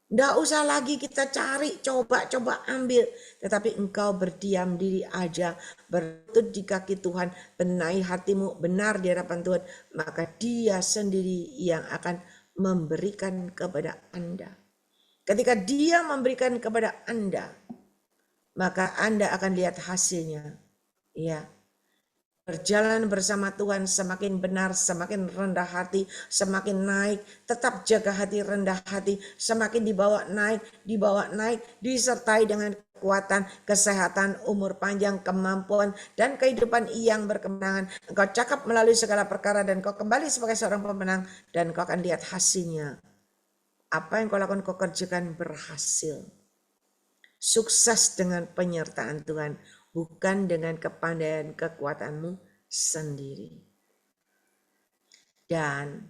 Nggak usah lagi kita cari, coba ambil. Tetapi engkau berdiam diri aja, berlutut di kaki Tuhan, benahi hatimu benar di hadapan Tuhan. Maka Dia sendiri yang akan memberikan kepada Anda. Ketika Dia memberikan kepada Anda, maka Anda akan lihat hasilnya. Ya. Berjalan bersama Tuhan semakin benar, semakin rendah hati, semakin naik. Tetap jaga hati, rendah hati, semakin dibawa naik, disertai dengan kekuatan, kesehatan, umur panjang, kemampuan, dan kehidupan yang berkemenangan. Engkau cakap melalui segala perkara dan kau kembali sebagai seorang pemenang, dan kau akan lihat hasilnya. Apa yang kau lakukan, kau kerjakan berhasil. Sukses dengan penyertaan Tuhan, bukan dengan kepandaian kekuatanmu sendiri. Dan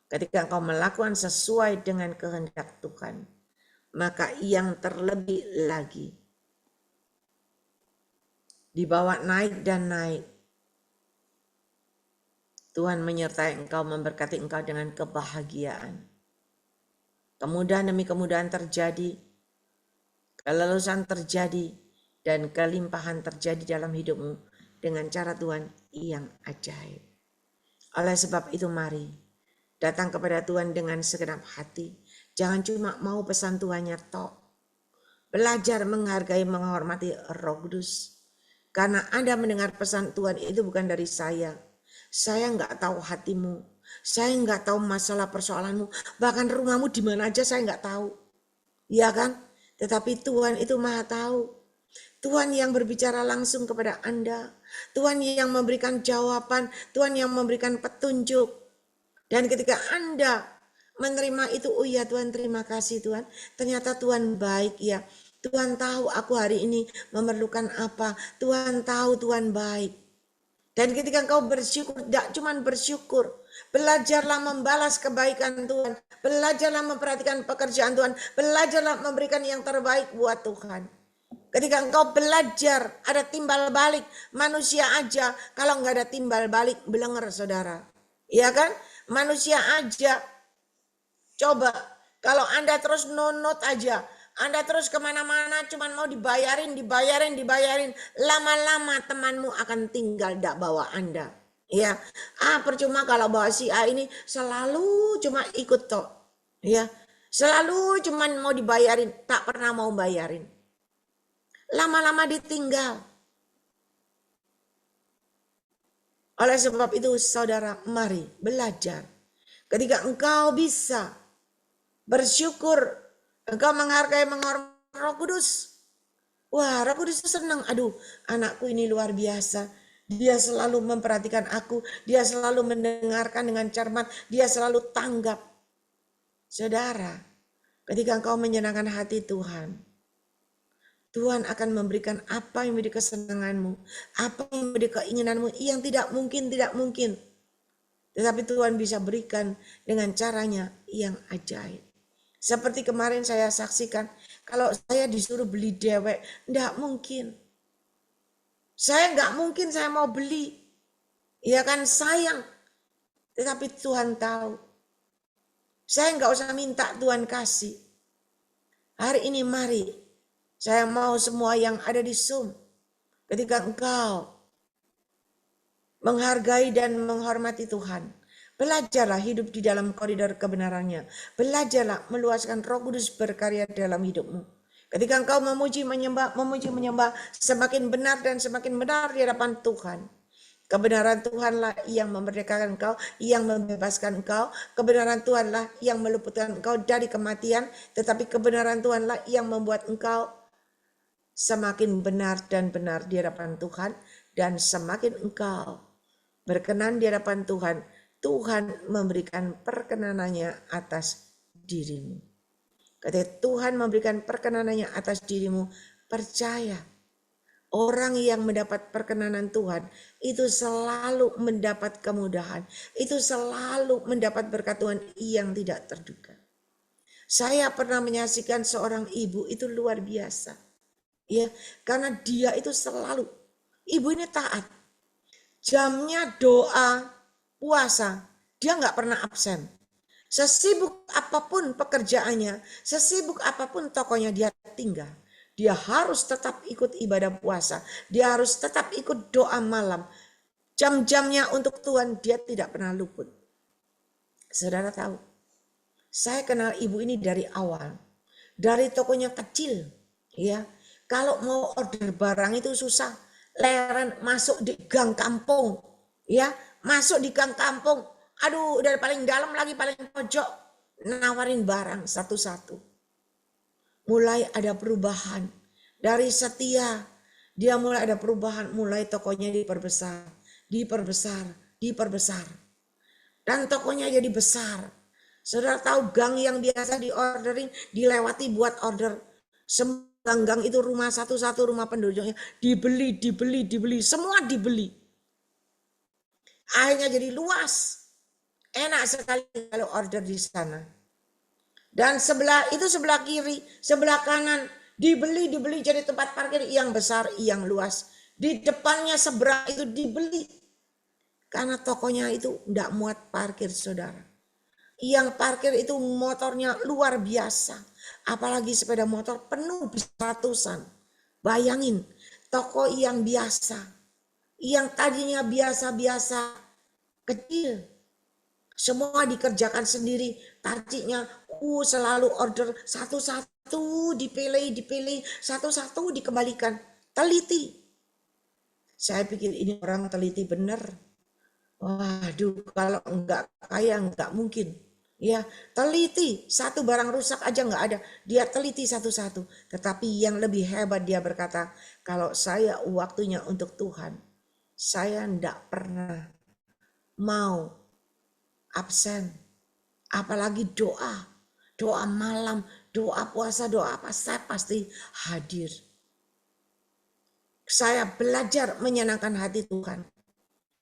ketika engkau melakukan sesuai dengan kehendak Tuhan, maka yang terlebih lagi dibawa naik dan naik. Tuhan menyertai engkau, memberkati engkau dengan kebahagiaan. Kemudahan demi kemudahan terjadi, keleluasan terjadi, dan kelimpahan terjadi dalam hidupmu dengan cara Tuhan yang ajaib. Oleh sebab itu mari datang kepada Tuhan dengan segenap hati. Jangan cuma mau pesan Tuhannya tok. Belajar menghargai, menghormati Roh Kudus. Karena Anda mendengar pesan Tuhan itu bukan dari saya. Saya nggak tahu hatimu. Saya nggak tahu masalah persoalanmu. Bahkan rumahmu di mana aja saya nggak tahu. Ya kan? Tetapi Tuhan itu Maha tahu. Tuhan yang berbicara langsung kepada Anda. Tuhan yang memberikan jawaban. Tuhan yang memberikan petunjuk. Dan ketika Anda menerima itu, oh ya Tuhan, terima kasih Tuhan. Ternyata Tuhan baik ya. Tuhan tahu aku hari ini memerlukan apa. Tuhan tahu Tuhan baik. Dan ketika engkau bersyukur, tidak cuma bersyukur. Belajarlah membalas kebaikan Tuhan. Belajarlah memperhatikan pekerjaan Tuhan. Belajarlah memberikan yang terbaik buat Tuhan. Ketika engkau belajar, ada timbal balik. Manusia aja, kalau nggak ada timbal balik, belenger saudara. Iya kan? Manusia aja. Coba, kalau Anda terus nonot aja, Anda terus kemana-mana cuman mau dibayarin. Lama-lama temanmu akan tinggal tidak bawa Anda. Ya, percuma kalau bawa si A ini selalu cuma ikut toh. Ya, selalu cuman mau dibayarin, tak pernah mau bayarin. Lama-lama ditinggal. Oleh sebab itu saudara, mari belajar. Ketika engkau bisa bersyukur, engkau menghargai, menghormati Roh Kudus. Wah, Roh Kudus itu senang. Aduh, anakku ini luar biasa. Dia selalu memperhatikan aku. Dia selalu mendengarkan dengan cermat. Dia selalu tanggap. Saudara, ketika engkau menyenangkan hati Tuhan, Tuhan akan memberikan apa yang menjadi kesenanganmu, apa yang menjadi keinginanmu yang tidak mungkin. Tetapi Tuhan bisa berikan dengan caranya yang ajaib. Seperti kemarin saya saksikan, kalau saya disuruh beli dewek, tidak mungkin. Saya nggak mungkin saya mau beli. Ya kan sayang. Tetapi Tuhan tahu. Saya nggak usah minta Tuhan kasih. Hari ini mari, saya mau semua yang ada di Zoom, ketika engkau menghargai dan menghormati Tuhan, belajarlah hidup di dalam koridor kebenarannya. Belajarlah meluaskan Roh Kudus berkarya dalam hidupmu. Ketika engkau memuji menyembah, semakin benar dan semakin benar di hadapan Tuhan. Kebenaran Tuhanlah yang memerdekakan engkau, yang membebaskan engkau. Kebenaran Tuhanlah yang meluputkan engkau dari kematian. Tetapi kebenaran Tuhanlah yang membuat engkau semakin benar dan benar di hadapan Tuhan. Dan semakin engkau berkenan di hadapan Tuhan, Tuhan memberikan perkenanannya atas dirimu. Ketika Tuhan memberikan perkenanannya atas dirimu, percaya. Orang yang mendapat perkenanan Tuhan itu selalu mendapat kemudahan. Itu selalu mendapat berkat Tuhan yang tidak terduga. Saya pernah menyaksikan seorang ibu itu luar biasa. Ya, karena dia itu selalu, ibu ini taat. Jamnya doa, puasa, dia nggak pernah absen. Sesibuk apapun pekerjaannya, sesibuk apapun tokonya dia tinggal. Dia harus tetap ikut ibadah puasa. Dia harus tetap ikut doa malam. Jam-jamnya untuk Tuhan dia tidak pernah luput. Saudara tahu, saya kenal ibu ini dari awal. Dari tokonya kecil. Ya, kalau mau order barang itu susah. Leren masuk di gang kampung. Ya, masuk di gang kampung. Aduh, dari paling dalam lagi paling pojok. Nawarin barang satu-satu. Mulai ada perubahan. Dari setia, dia mulai ada perubahan. Mulai tokonya diperbesar, diperbesar. Dan tokonya jadi besar. Saudara tahu gang yang biasa diorderin, dilewati buat order. Semua gang-gang itu rumah satu-satu, rumah penduduknya. Dibeli. Semua dibeli. Akhirnya jadi luas. Enak sekali kalau order di sana. Dan sebelah kiri, sebelah kanan dibeli jadi tempat parkir yang besar, yang luas. Di depannya seberang itu dibeli. Karena tokonya itu tidak muat parkir, saudara. Yang parkir itu motornya luar biasa. Apalagi sepeda motor penuh ratusan. Bayangin, toko yang biasa. Yang tadinya biasa-biasa kecil. Semua dikerjakan sendiri. Targetnya selalu order satu-satu dipilih, satu-satu dikembalikan. Teliti. Saya pikir ini orang teliti benar. Waduh, kalau enggak kaya enggak mungkin. Ya, teliti. Satu barang rusak aja enggak ada. Dia teliti satu-satu. Tetapi yang lebih hebat dia berkata, kalau saya waktunya untuk Tuhan, saya enggak pernah mau absen. Apalagi doa. Doa malam, doa puasa, doa apa, saya pasti hadir. Saya belajar menyenangkan hati Tuhan.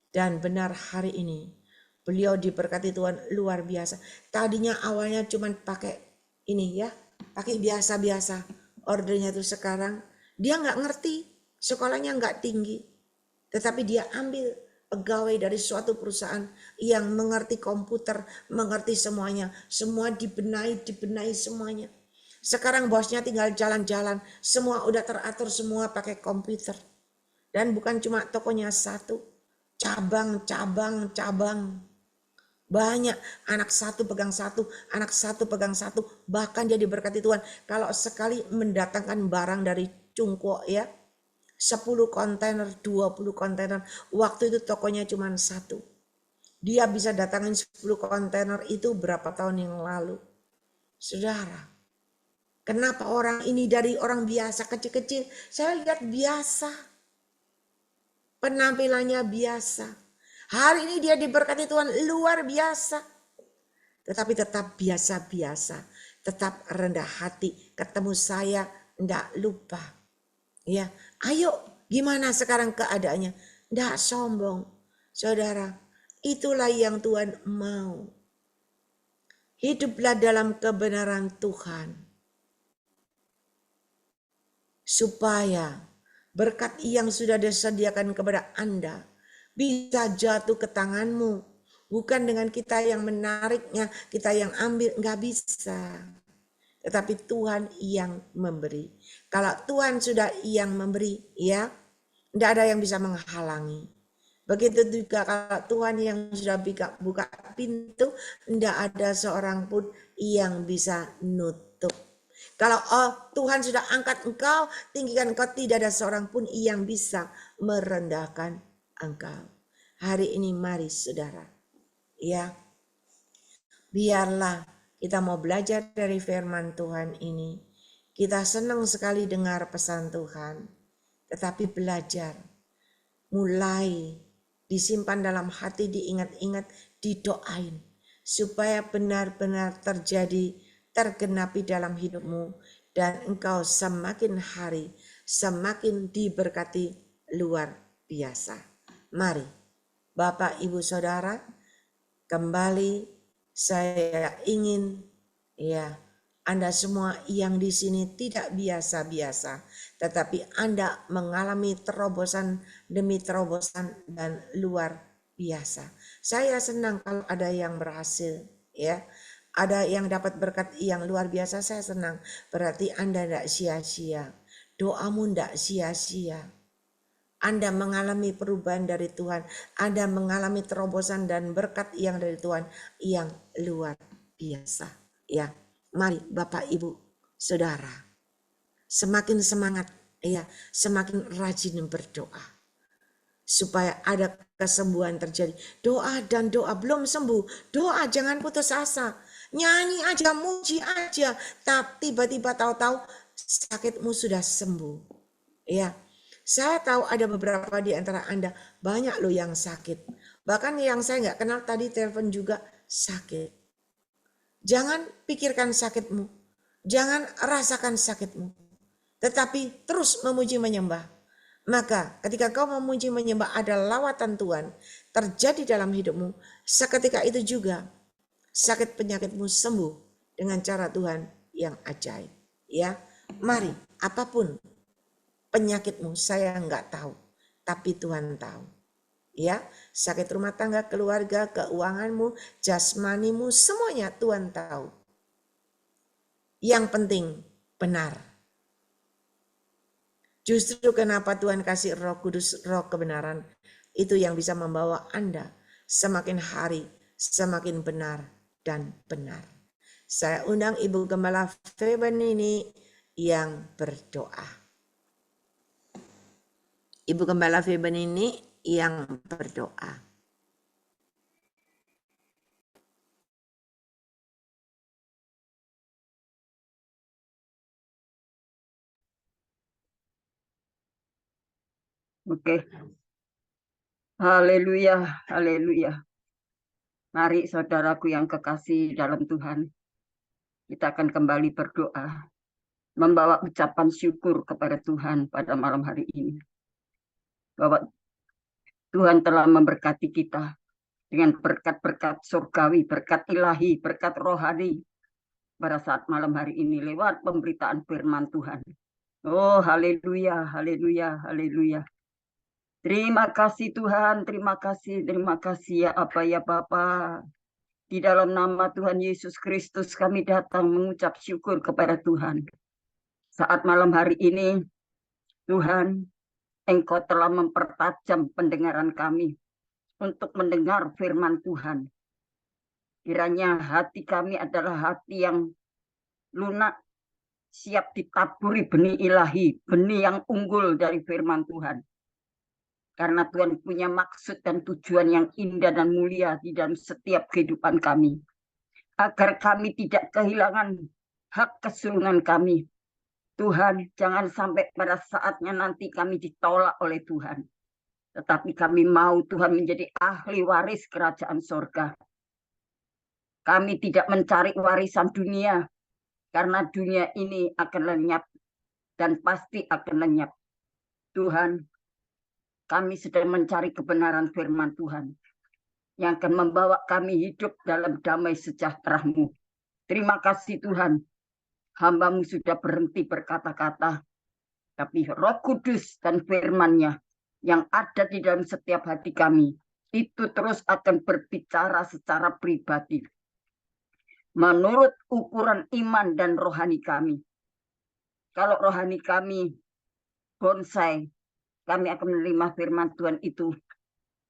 Dan benar hari ini, beliau diberkati Tuhan luar biasa. Tadinya awalnya cuma pakai ini ya, pakai biasa-biasa. Ordernya tuh sekarang, dia nggak ngerti, sekolahnya nggak tinggi. Tetapi dia ambil pegawai dari suatu perusahaan yang mengerti komputer, mengerti semuanya. Semua dibenahi semuanya. Sekarang bosnya tinggal jalan-jalan, semua udah teratur, semua pakai komputer. Dan bukan cuma tokonya satu, cabang. Banyak, anak satu pegang satu, bahkan dia diberkati Tuhan. Kalau sekali mendatangkan barang dari Cungko ya, 10 kontainer, 20 kontainer. Waktu itu tokonya cuma satu. Dia bisa datangin 10 kontainer itu berapa tahun yang lalu. Saudara, kenapa orang ini dari orang biasa kecil-kecil, saya lihat biasa. Penampilannya biasa. Hari ini dia diberkati Tuhan luar biasa. Tetapi tetap biasa-biasa. Tetap rendah hati. Ketemu saya, enggak lupa. Ya, ayo gimana sekarang keadaannya? Nggak sombong. Saudara, itulah yang Tuhan mau. Hiduplah dalam kebenaran Tuhan. Supaya berkat yang sudah disediakan kepada Anda bisa jatuh ke tanganmu. Bukan dengan kita yang menariknya, kita yang ambil, nggak bisa. Tetapi Tuhan yang memberi. Kalau Tuhan sudah yang memberi, ya, tidak ada yang bisa menghalangi. Begitu juga kalau Tuhan yang sudah buka pintu, tidak ada seorang pun yang bisa nutup. Kalau Tuhan sudah angkat engkau, tinggikan engkau, tidak ada seorang pun yang bisa merendahkan engkau. Hari ini mari saudara, ya, biarlah kita mau belajar dari firman Tuhan ini. Kita senang sekali dengar pesan Tuhan, tetapi belajar, mulai disimpan dalam hati, diingat-ingat, didoain, supaya benar-benar terjadi, tergenapi dalam hidupmu, dan engkau semakin hari, semakin diberkati luar biasa. Mari, Bapak, Ibu, Saudara, kembali saya ingin, ya, Anda semua yang di sini tidak biasa-biasa, tetapi Anda mengalami terobosan demi terobosan dan luar biasa. Saya senang kalau ada yang berhasil, ya. Ada yang dapat berkat yang luar biasa, saya senang. Berarti Anda tidak sia-sia. Doamu tidak sia-sia. Anda mengalami perubahan dari Tuhan, Anda mengalami terobosan dan berkat yang dari Tuhan yang luar biasa. Ya, mari Bapak Ibu Saudara, semakin semangat, ya, semakin rajin berdoa supaya ada kesembuhan terjadi. Doa dan doa, belum sembuh, doa, jangan putus asa. Nyanyi aja, muji aja, tapi tiba-tiba tahu-tahu sakitmu sudah sembuh. Ya, saya tahu ada beberapa di antara Anda, banyak loh yang sakit. Bahkan yang saya nggak kenal tadi telepon juga sakit. Jangan pikirkan sakitmu. Jangan rasakan sakitmu. Tetapi terus memuji menyembah. Maka ketika kau memuji menyembah ada lawatan Tuhan terjadi dalam hidupmu. Seketika itu juga sakit penyakitmu sembuh dengan cara Tuhan yang ajaib. Ya, mari apapun penyakitmu, saya nggak tahu, tapi Tuhan tahu. Ya, sakit rumah tangga, keluarga, keuanganmu, jasmanimu, semuanya Tuhan tahu. Yang penting benar. Justru kenapa Tuhan kasih Roh Kudus, Roh kebenaran, itu yang bisa membawa Anda semakin hari semakin benar dan benar. Saya undang Ibu Gembala Febenini yang berdoa. Ibu Gembala Feben ini yang berdoa. Oke. Haleluya, haleluya. Mari saudaraku yang kekasih dalam Tuhan, kita akan kembali berdoa, membawa ucapan syukur kepada Tuhan pada malam hari ini. Bahwa Tuhan telah memberkati kita dengan berkat-berkat surgawi, berkat ilahi, berkat rohani pada saat malam hari ini lewat pemberitaan firman Tuhan. Oh, haleluya, haleluya, haleluya. Terima kasih Tuhan, terima kasih ya apa ya Bapa. Di dalam nama Tuhan Yesus Kristus kami datang mengucap syukur kepada Tuhan. Saat malam hari ini, Tuhan, Engkau telah mempertajam pendengaran kami untuk mendengar firman Tuhan. Kiranya hati kami adalah hati yang lunak, siap ditaburi benih ilahi, benih yang unggul dari firman Tuhan. Karena Tuhan punya maksud dan tujuan yang indah dan mulia di dalam setiap kehidupan kami. Agar kami tidak kehilangan hak kesulungan kami. Tuhan, jangan sampai pada saatnya nanti kami ditolak oleh Tuhan. Tetapi kami mau Tuhan menjadi ahli waris kerajaan sorga. Kami tidak mencari warisan dunia. Karena dunia ini akan lenyap. Dan pasti akan lenyap. Tuhan, kami sedang mencari kebenaran firman Tuhan yang akan membawa kami hidup dalam damai sejahtera-Mu. Terima kasih Tuhan, hamba-Mu sudah berhenti berkata-kata, tapi Roh Kudus dan firman-Nya yang ada di dalam setiap hati kami itu terus akan berbicara secara pribadi menurut ukuran iman dan rohani kami. Kalau rohani kami bonsai, kami akan menerima firman Tuhan itu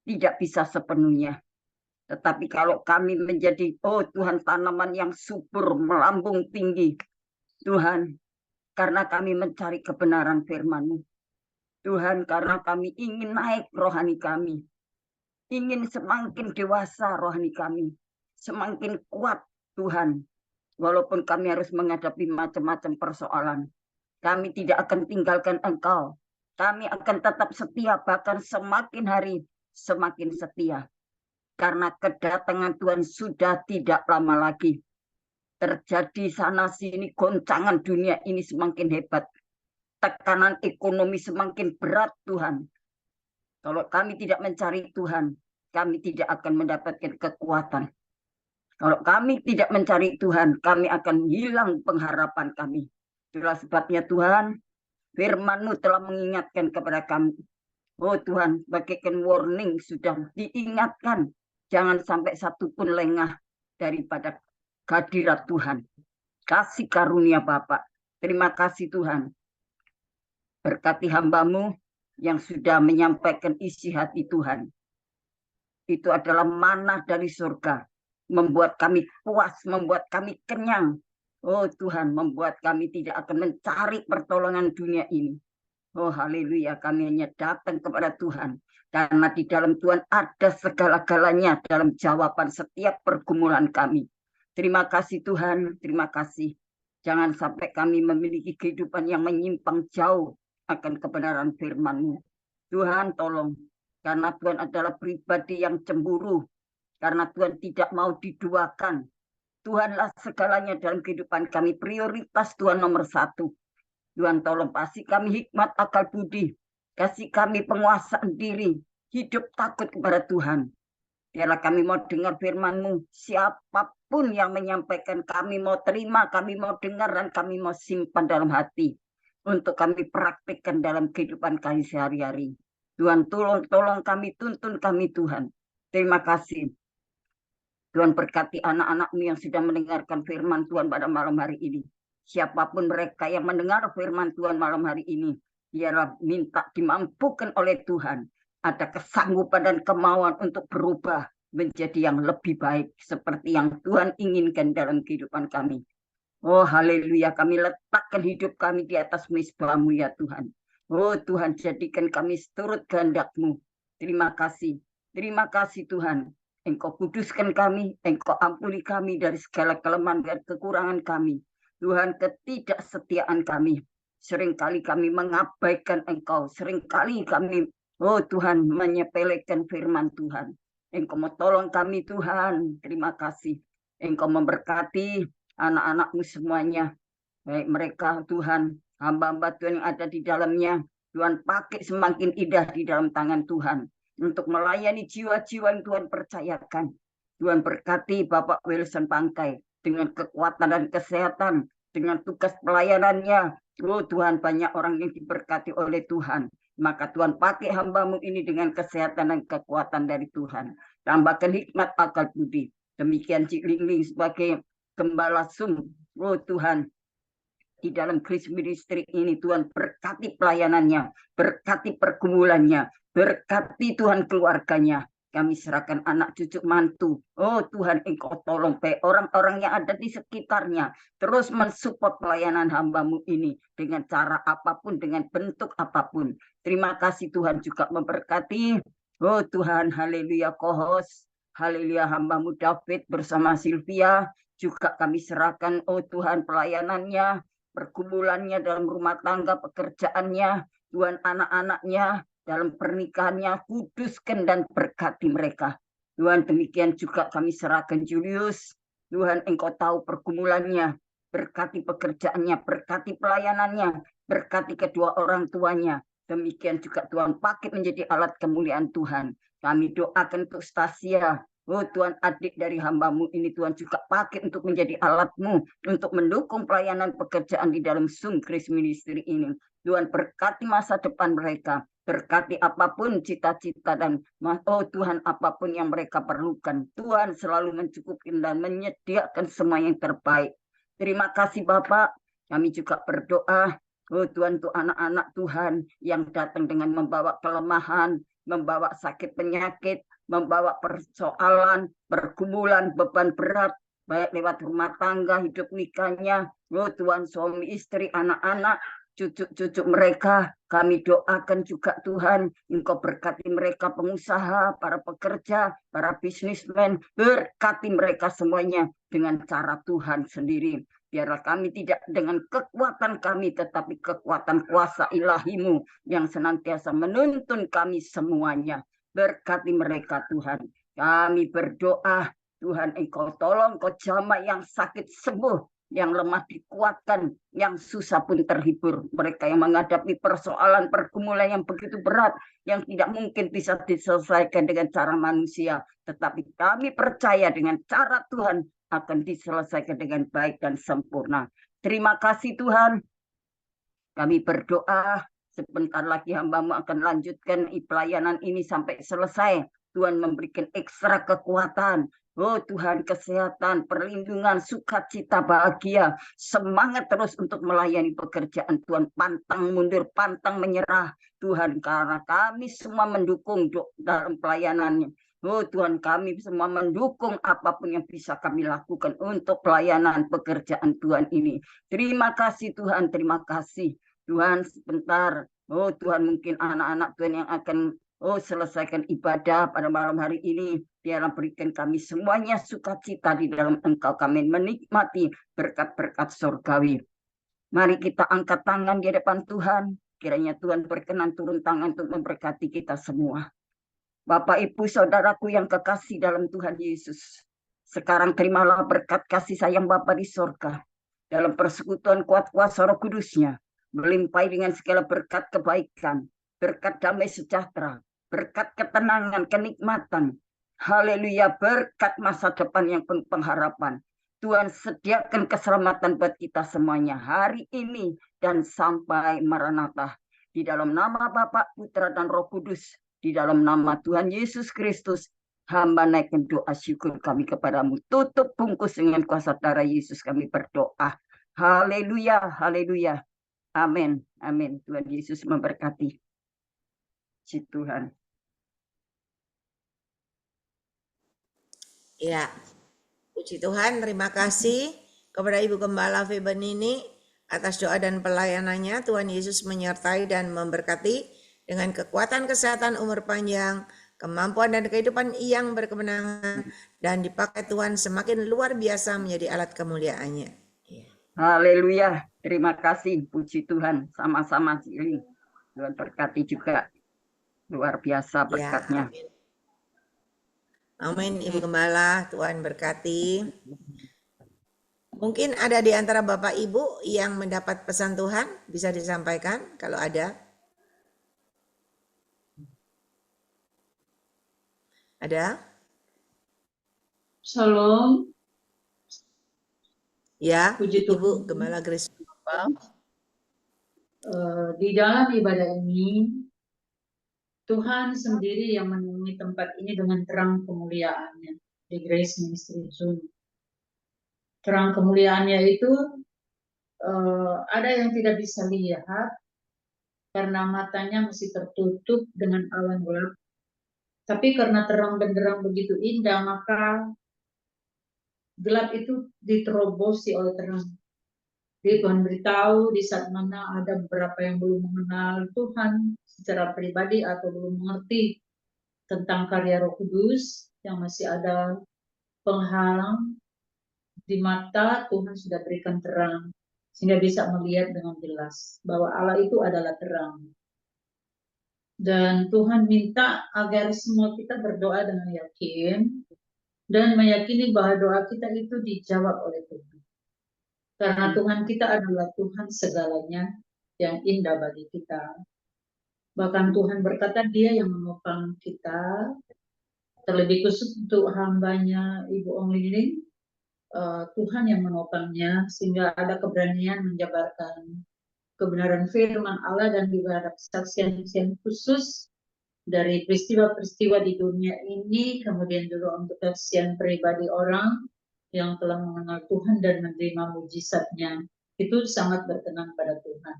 tidak bisa sepenuhnya. Tetapi kalau kami menjadi, oh Tuhan, tanaman yang subur, melambung tinggi, Tuhan, karena kami mencari kebenaran firman-Mu. Tuhan, karena kami ingin naik rohani kami, ingin semakin dewasa rohani kami, semakin kuat Tuhan. Walaupun kami harus menghadapi macam-macam persoalan, kami tidak akan tinggalkan Engkau. Kami akan tetap setia, bahkan semakin hari semakin setia. Karena kedatangan Tuhan sudah tidak lama lagi. Terjadi sana sini, goncangan dunia ini semakin hebat. Tekanan ekonomi semakin berat Tuhan. Kalau kami tidak mencari Tuhan, kami tidak akan mendapatkan kekuatan. Kalau kami tidak mencari Tuhan, kami akan hilang pengharapan kami. Itulah sebabnya Tuhan, firman-Mu telah mengingatkan kepada kami. Oh Tuhan, bagaikan warning sudah diingatkan. Jangan sampai satu pun lengah daripada kehadirat Tuhan. Kasih karunia Bapak. Terima kasih Tuhan. Berkati hamba-Mu yang sudah menyampaikan isi hati Tuhan. Itu adalah manna dari surga. Membuat kami puas, membuat kami kenyang. Oh Tuhan, membuat kami tidak akan mencari pertolongan dunia ini. Oh haleluya, kami hanya datang kepada Tuhan. Karena di dalam Tuhan ada segala-galanya dalam jawaban setiap pergumulan kami. Terima kasih Tuhan, terima kasih. Jangan sampai kami memiliki kehidupan yang menyimpang jauh akan kebenaran firman-Mu. Tuhan tolong, karena Tuhan adalah pribadi yang cemburu. Karena Tuhan tidak mau diduakan. Tuhanlah segalanya dalam kehidupan kami. Prioritas Tuhan nomor 1. Tuhan tolong kasih kami hikmat akal budi. Kasih kami penguasaan diri. Hidup takut kepada Tuhan. Biarlah kami mau dengar firman-Mu. Siapapun yang menyampaikan, kami mau terima, kami mau dengar, dan kami mau simpan dalam hati. Untuk kami praktikkan dalam kehidupan kami sehari-hari. Tuhan tolong kami, tuntun kami Tuhan. Terima kasih. Tuhan berkati anak-anak-Mu yang sudah mendengarkan firman Tuhan pada malam hari ini. Siapapun mereka yang mendengar firman Tuhan malam hari ini, biarlah minta dimampukan oleh Tuhan. Ada kesanggupan dan kemauan untuk berubah menjadi yang lebih baik seperti yang Tuhan inginkan dalam kehidupan kami. Oh haleluya, kami letakkan hidup kami di atas mezbah-Mu ya Tuhan. Oh Tuhan, jadikan kami seturut kehendak-Mu. Terima kasih Tuhan. Engkau kuduskan kami, Engkau ampuni kami dari segala kelemahan dan kekurangan kami. Tuhan, ketidaksetiaan kami. Seringkali kami mengabaikan Engkau. Seringkali kami, oh Tuhan, menyepelekan firman Tuhan. Engkau mau tolong kami Tuhan. Terima kasih. Engkau memberkati anak-anak-Mu semuanya. Baik mereka Tuhan, hamba-hamba Tuhan yang ada di dalamnya. Tuhan pakai semakin indah di dalam tangan Tuhan. Untuk melayani jiwa-jiwa yang Tuhan percayakan. Tuhan berkati Bapak Wilson Pangkai dengan kekuatan dan kesehatan, dengan tugas pelayanannya. Oh Tuhan, banyak orang yang diberkati oleh Tuhan. Maka Tuhan pakai hamba-Mu ini dengan kesehatan dan kekuatan dari Tuhan. Tambahkan hikmat akal budi. Demikian Cik Lingling sebagai gembala sum. Oh Tuhan, di dalam Kris Ministry ini Tuhan berkati pelayanannya, berkati pergumulannya, berkati Tuhan keluarganya. Kami serahkan anak cucu mantu. Oh Tuhan, Engkau tolong orang-orang yang ada di sekitarnya terus mensupport pelayanan hamba-Mu ini dengan cara apapun, dengan bentuk apapun. Terima kasih Tuhan juga memberkati. Oh Tuhan, haleluya kohos, haleluya hamba-Mu David bersama Sylvia. Juga kami serahkan, oh Tuhan, pelayanannya, pergumulannya dalam rumah tangga, pekerjaannya, Tuhan anak-anaknya, dalam pernikahannya, kuduskan dan berkati mereka. Tuhan demikian juga kami serahkan Julius. Tuhan Engkau tahu pergumulannya, berkati pekerjaannya, berkati pelayanannya, berkati kedua orang tuanya. Demikian juga Tuhan pakai menjadi alat kemuliaan Tuhan. Kami doakan untuk Stasia. Oh Tuhan, adik dari hamba-Mu ini Tuhan juga pakai untuk menjadi alat-Mu untuk mendukung pelayanan pekerjaan di dalam Zoom Kris Ministry ini. Tuhan berkati masa depan mereka. Berkati apapun cita-cita dan oh Tuhan apapun yang mereka perlukan. Tuhan selalu mencukupi dan menyediakan semua yang terbaik. Terima kasih Bapak. Kami juga berdoa. Oh Tuhan, untuk anak-anak Tuhan yang datang dengan membawa kelemahan, membawa sakit penyakit, membawa persoalan, pergumulan, beban berat, baik lewat rumah tangga, hidup nikahnya, oh Tuhan, suami istri, anak-anak, cucu-cucu mereka, kami doakan juga Tuhan, Engkau berkati mereka pengusaha, para pekerja, para bisnismen, berkati mereka semuanya dengan cara Tuhan sendiri. Biarlah kami tidak dengan kekuatan kami, tetapi kekuatan kuasa ilahi-Mu yang senantiasa menuntun kami semuanya. Berkati mereka Tuhan. Kami berdoa, Tuhan Engkau tolong, Engkau jamah yang sakit sembuh, yang lemah dikuatkan, yang susah pun terhibur. Mereka yang menghadapi persoalan pergumulan yang begitu berat, yang tidak mungkin bisa diselesaikan dengan cara manusia. Tetapi kami percaya dengan cara Tuhan akan diselesaikan dengan baik dan sempurna. Terima kasih Tuhan. Kami berdoa sebentar lagi hamba-Mu akan lanjutkan pelayanan ini sampai selesai. Tuhan memberikan ekstra kekuatan. Oh Tuhan, kesehatan, perlindungan, sukacita, bahagia, semangat terus untuk melayani pekerjaan Tuhan. Pantang mundur, pantang menyerah. Tuhan, karena kami semua mendukung dalam pelayanannya. Oh Tuhan, kami semua mendukung apapun yang bisa kami lakukan untuk pelayanan pekerjaan Tuhan ini. Terima kasih Tuhan, terima kasih. Tuhan, sebentar. Oh Tuhan, mungkin anak-anak Tuhan yang akan selesaikan ibadah pada malam hari ini. Biarlah berikan kami semuanya sukacita di dalam Engkau. Kami menikmati berkat-berkat surgawi. Mari kita angkat tangan di hadapan Tuhan. Kiranya Tuhan berkenan turun tangan untuk memberkati kita semua. Bapak, Ibu, Saudaraku yang kekasih dalam Tuhan Yesus. Sekarang terimalah berkat kasih sayang Bapa di sorga. Dalam persekutuan kuat kuasa Roh Kudusnya. Melimpahi dengan segala berkat kebaikan. Berkat damai sejahtera. Berkat ketenangan, kenikmatan. Haleluya, berkat masa depan yang penuh pengharapan. Tuhan sediakan keselamatan buat kita semuanya hari ini dan sampai Maranatha. Di dalam nama Bapa, Putra, dan Roh Kudus. Di dalam nama Tuhan Yesus Kristus, hamba naikkan doa syukur kami kepadamu. Tutup bungkus dengan kuasa darah Yesus kami berdoa. Haleluya, haleluya. Amin, amin. Tuhan Yesus memberkati. Si Tuhan. Ya, puji Tuhan, terima kasih kepada Ibu Gembala Febenini atas doa dan pelayanannya. Tuhan Yesus menyertai dan memberkati dengan kekuatan kesehatan, umur panjang, kemampuan dan kehidupan yang berkemenangan, dan dipakai Tuhan semakin luar biasa menjadi alat kemuliaannya. Haleluya, terima kasih, puji Tuhan, sama-sama Cili. Tuhan berkati juga, luar biasa berkatnya. Ya, amin. Amin, Ibu Gembala, Tuhan berkati. Mungkin ada di antara Bapak Ibu yang mendapat pesan Tuhan, bisa disampaikan kalau ada. Ada? Shalom. Ya, Puji Tuhan. Ibu Gembala Grace. Di dalam ibadah ini, Tuhan sendiri yang menemui tempat ini dengan terang kemuliaannya di Grace Ministry Zoom. Terang kemuliaannya itu ada yang tidak bisa lihat karena matanya masih tertutup dengan awan gelap. Tapi karena terang benderang begitu indah, maka gelap itu diterobosi oleh terang. Jadi Tuhan beritahu di saat mana ada beberapa yang belum mengenal Tuhan secara pribadi atau belum mengerti tentang karya Roh Kudus, yang masih ada penghalang di mata, Tuhan sudah berikan terang sehingga bisa melihat dengan jelas bahwa Allah itu adalah terang. Dan Tuhan minta agar semua kita berdoa dengan yakin dan meyakini bahwa doa kita itu dijawab oleh Tuhan. Karena Tuhan kita adalah Tuhan segalanya yang indah bagi kita. Bahkan Tuhan berkata Dia yang menopang kita. Terlebih khusus untuk hambanya Ibu Ong Liling, Tuhan yang menopangnya sehingga ada keberanian menjabarkan kebenaran firman Allah dan juga ada kesaksian-kesaksian khusus dari peristiwa-peristiwa di dunia ini, kemudian juga untuk kesaksian pribadi orang yang telah mengenal Tuhan dan menerima mujizatnya. Itu sangat berkenan pada Tuhan.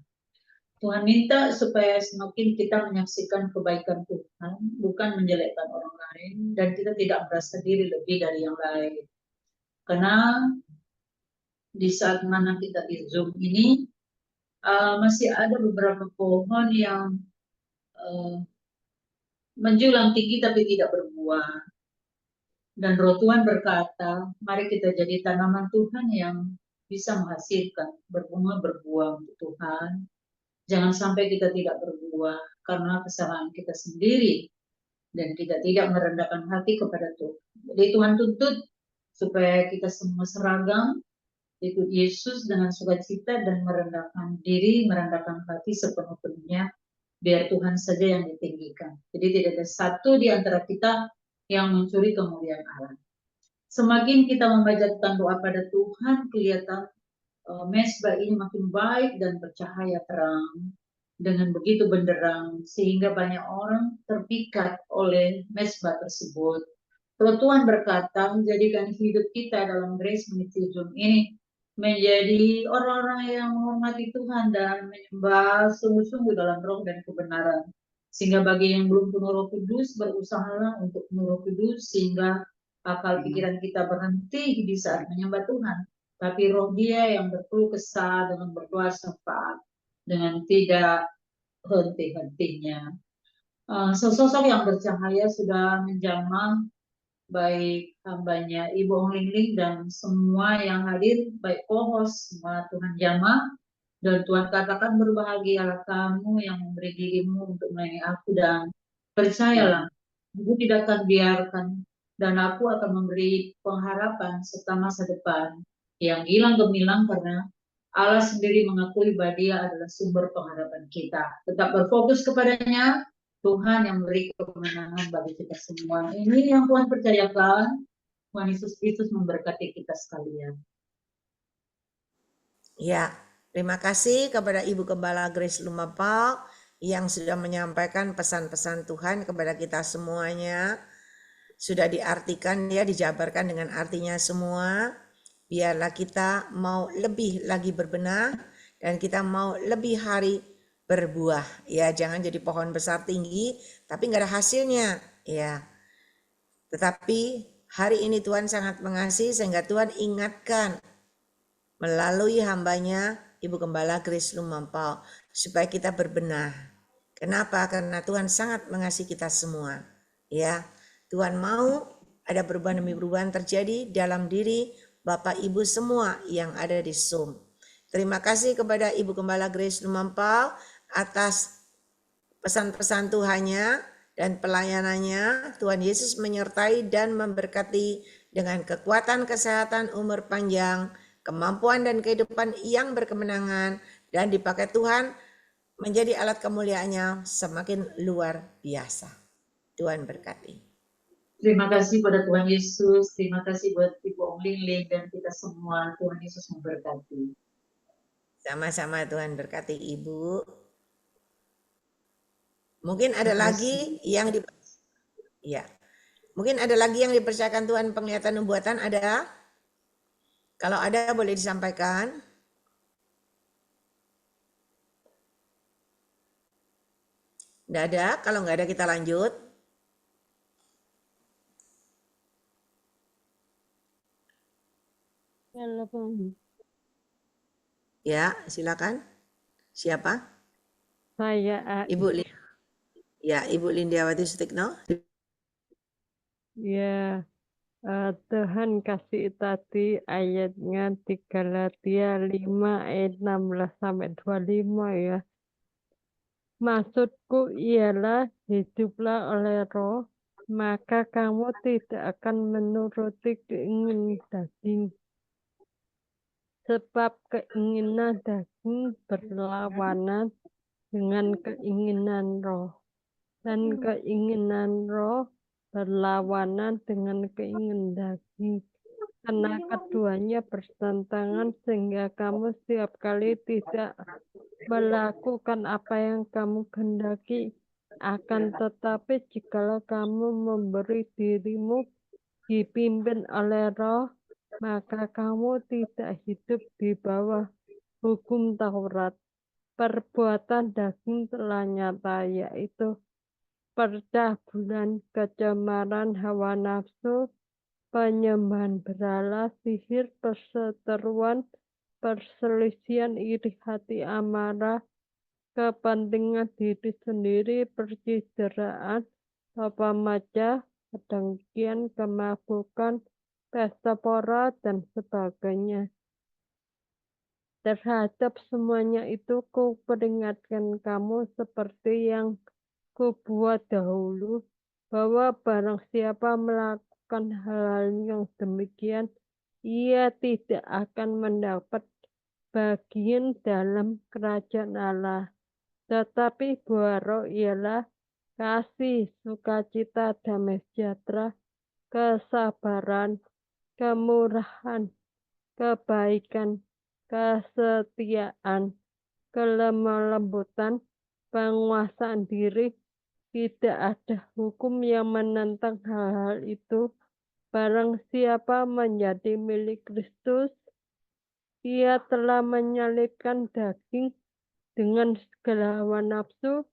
Tuhan minta supaya semakin kita menyaksikan kebaikan Tuhan, bukan menjelekkan orang lain, dan kita tidak merasa diri lebih dari yang lain. Karena di saat mana kita di Zoom ini, masih ada beberapa pohon yang menjulang tinggi tapi tidak berbuah. Dan Roh Tuhan berkata, mari kita jadi tanaman Tuhan yang bisa menghasilkan, berbunga berbuah untuk Tuhan. Jangan sampai kita tidak berbuah karena kesalahan kita sendiri dan kita tidak merendahkan hati kepada Tuhan. Jadi Tuhan tuntut supaya kita semua seragam, ikut Yesus dengan sukacita dan merendahkan diri, merendahkan hati sepenuh-penuhnya, biar Tuhan saja yang ditinggikan. Jadi tidak ada satu di antara kita yang mencuri kemuliaan Allah. Semakin kita memanjatkan doa pada Tuhan, kelihatan mesbah ini makin baik dan bercahaya terang dengan begitu benderang sehingga banyak orang terpikat oleh mesbah tersebut. Kalau Tuhan berkata, menjadikan hidup kita dalam Grace Ministry Zoom ini menjadi orang-orang yang menghormati Tuhan dan menyembah sungguh-sungguh dalam roh dan kebenaran. Sehingga bagi yang belum penuh Roh Kudus, berusahalah untuk penuh Roh Kudus sehingga akal pikiran kita berhenti di saat menyembah Tuhan. Tapi roh dia yang berkeluh kesah dengan berdoa syafaat dengan tidak henti-hentinya. Sosok yang bercahaya sudah menjamah baik hambanya Ibu Ong Ling Ling dan semua yang hadir, baik co-host, semua Tuhan jamah. Dan Tuhan katakan berbahagialah kamu yang memberi dirimu untuk melayani aku dan percayalah, aku tidak akan biarkan dan aku akan memberi pengharapan serta masa depan yang hilang gemilang karena Allah sendiri mengakui bahwa Dia adalah sumber pengharapan kita. Tetap berfokus kepadanya, Tuhan yang memberi kemenangan bagi kita semua. Ini yang Tuhan percayakan. Tuhan Yesus Kristus memberkati kita sekalian. Ya, terima kasih kepada Ibu Gembala Grace Lumapal yang sudah menyampaikan pesan-pesan Tuhan kepada kita semuanya. Sudah diartikan ya, dijabarkan dengan artinya semua. Biarlah kita mau lebih lagi berbenah dan kita mau lebih hari berbuah. Ya, jangan jadi pohon besar tinggi tapi nggak ada hasilnya. Ya, tetapi hari ini Tuhan sangat mengasihi sehingga Tuhan ingatkan melalui hambanya Ibu Gembala Grace Lumampau supaya kita berbenah. Kenapa? Karena Tuhan sangat mengasihi kita semua. Ya, Tuhan mau ada perubahan demi perubahan terjadi dalam diri Bapak Ibu semua yang ada di Zoom. Terima kasih kepada Ibu Gembala Grace Lumampau atas pesan-pesan Tuhannya dan pelayanannya. Tuhan Yesus menyertai dan memberkati dengan kekuatan, kesehatan, umur panjang, kemampuan dan kehidupan yang berkemenangan, dan dipakai Tuhan menjadi alat kemuliaannya semakin luar biasa. Tuhan berkati. Terima kasih pada Tuhan Yesus. Terima kasih buat Ibu Ong Ling Ling dan kita semua. Tuhan Yesus memberkati. Sama-sama, Tuhan berkati Ibu. Mungkin ada lagi yang mungkin ada lagi yang dipercayakan Tuhan penglihatan nubuatan, ada? Kalau ada boleh disampaikan. Nggak ada? Kalau nggak ada kita lanjut. Ya, silakan. Siapa? Saya Ibu Ya, Ibu Lindiawati Sutikno. ya Tuhan kasih tadi ayatnya di Galatia 5 ayat 16 sampai 25 ya. Maksudku ialah hiduplah oleh roh, maka kamu tidak akan menuruti keinginan daging. Sebab keinginan daging berlawanan dengan keinginan roh. Dan keinginan roh berlawanan dengan keinginan daging. Karena keduanya bertentangan sehingga kamu setiap kali tidak melakukan apa yang kamu kehendaki. Akan tetapi jikalau kamu memberi dirimu dipimpin oleh Roh, maka kamu tidak hidup di bawah hukum Taurat. Perbuatan daging telah nyata, yaitu percabulan, kecemaran hawa nafsu, penyembahan berhala, sihir, perseteruan, perselisihan, iri hati, amarah, kepentingan diri sendiri, percideraan, pemaja, kedengkian, kemabukan, pesta pora, dan sebagainya. Terhadap semuanya itu kuperingatkan kamu seperti yang kubuat dahulu, bahwa barang siapa melakukan hal-hal yang demikian, ia tidak akan mendapat bagian dalam kerajaan Allah. Tetapi buah Roh ialah kasih, sukacita, damai sejahtera, kesabaran, kemurahan, kebaikan, kesetiaan, kelemah lembutan, penguasaan diri. Tidak ada hukum yang menentang hal-hal itu. Barang siapa menjadi milik Kristus, ia telah menyalibkan daging dengan segala hawa nafsu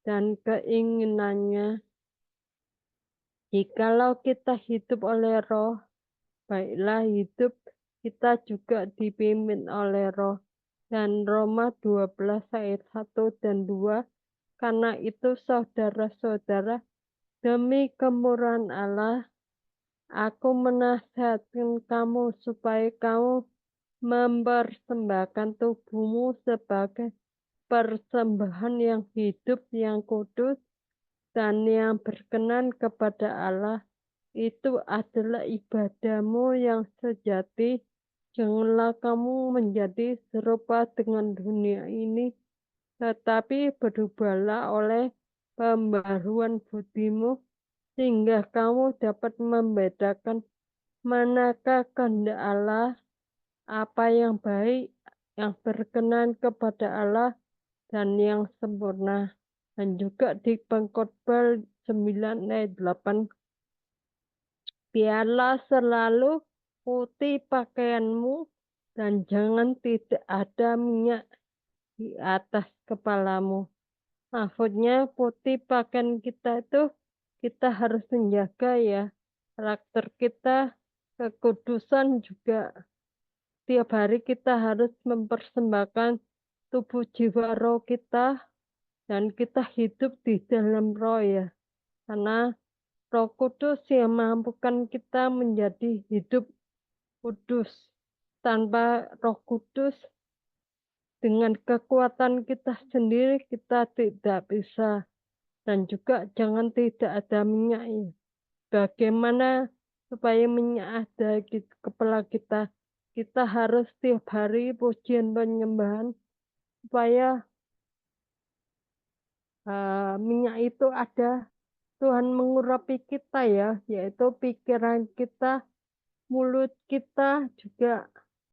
dan keinginannya. Jikalau kita hidup oleh Roh, baiklah hidup kita juga dipimpin oleh Roh. Dan Roma 12 ayat 1 dan 2, karena itu saudara-saudara, demi kemurahan Allah, aku menasihatkan kamu supaya kamu mempersembahkan tubuhmu sebagai persembahan yang hidup, yang kudus, dan yang berkenan kepada Allah. Itu adalah ibadahmu yang sejati. Janganlah kamu menjadi serupa dengan dunia ini, tetapi berubahlah oleh pembaharuan budimu, sehingga kamu dapat membedakan manakah kehendak Allah, apa yang baik, yang berkenan kepada Allah, dan yang sempurna. Dan juga di Pengkhotbah 9 ayat 8, biarlah selalu putih pakaianmu, dan jangan tidak ada minyak di atas kepalamu. Maksudnya putih pakaian kita itu, kita harus menjaga ya karakter kita, kekudusan juga. Tiap hari kita harus mempersembahkan tubuh jiwa roh kita, dan kita hidup di dalam roh ya. Karena Roh Kudus yang mampukan kita menjadi hidup kudus. Tanpa Roh Kudus, dengan kekuatan kita sendiri kita tidak bisa. Dan juga jangan tidak ada minyak ya. Bagaimana supaya minyak ada di kepala kita? Kita harus setiap hari pujian penyembahan supaya minyak itu ada. Tuhan mengurapi kita ya, yaitu pikiran kita, mulut kita, juga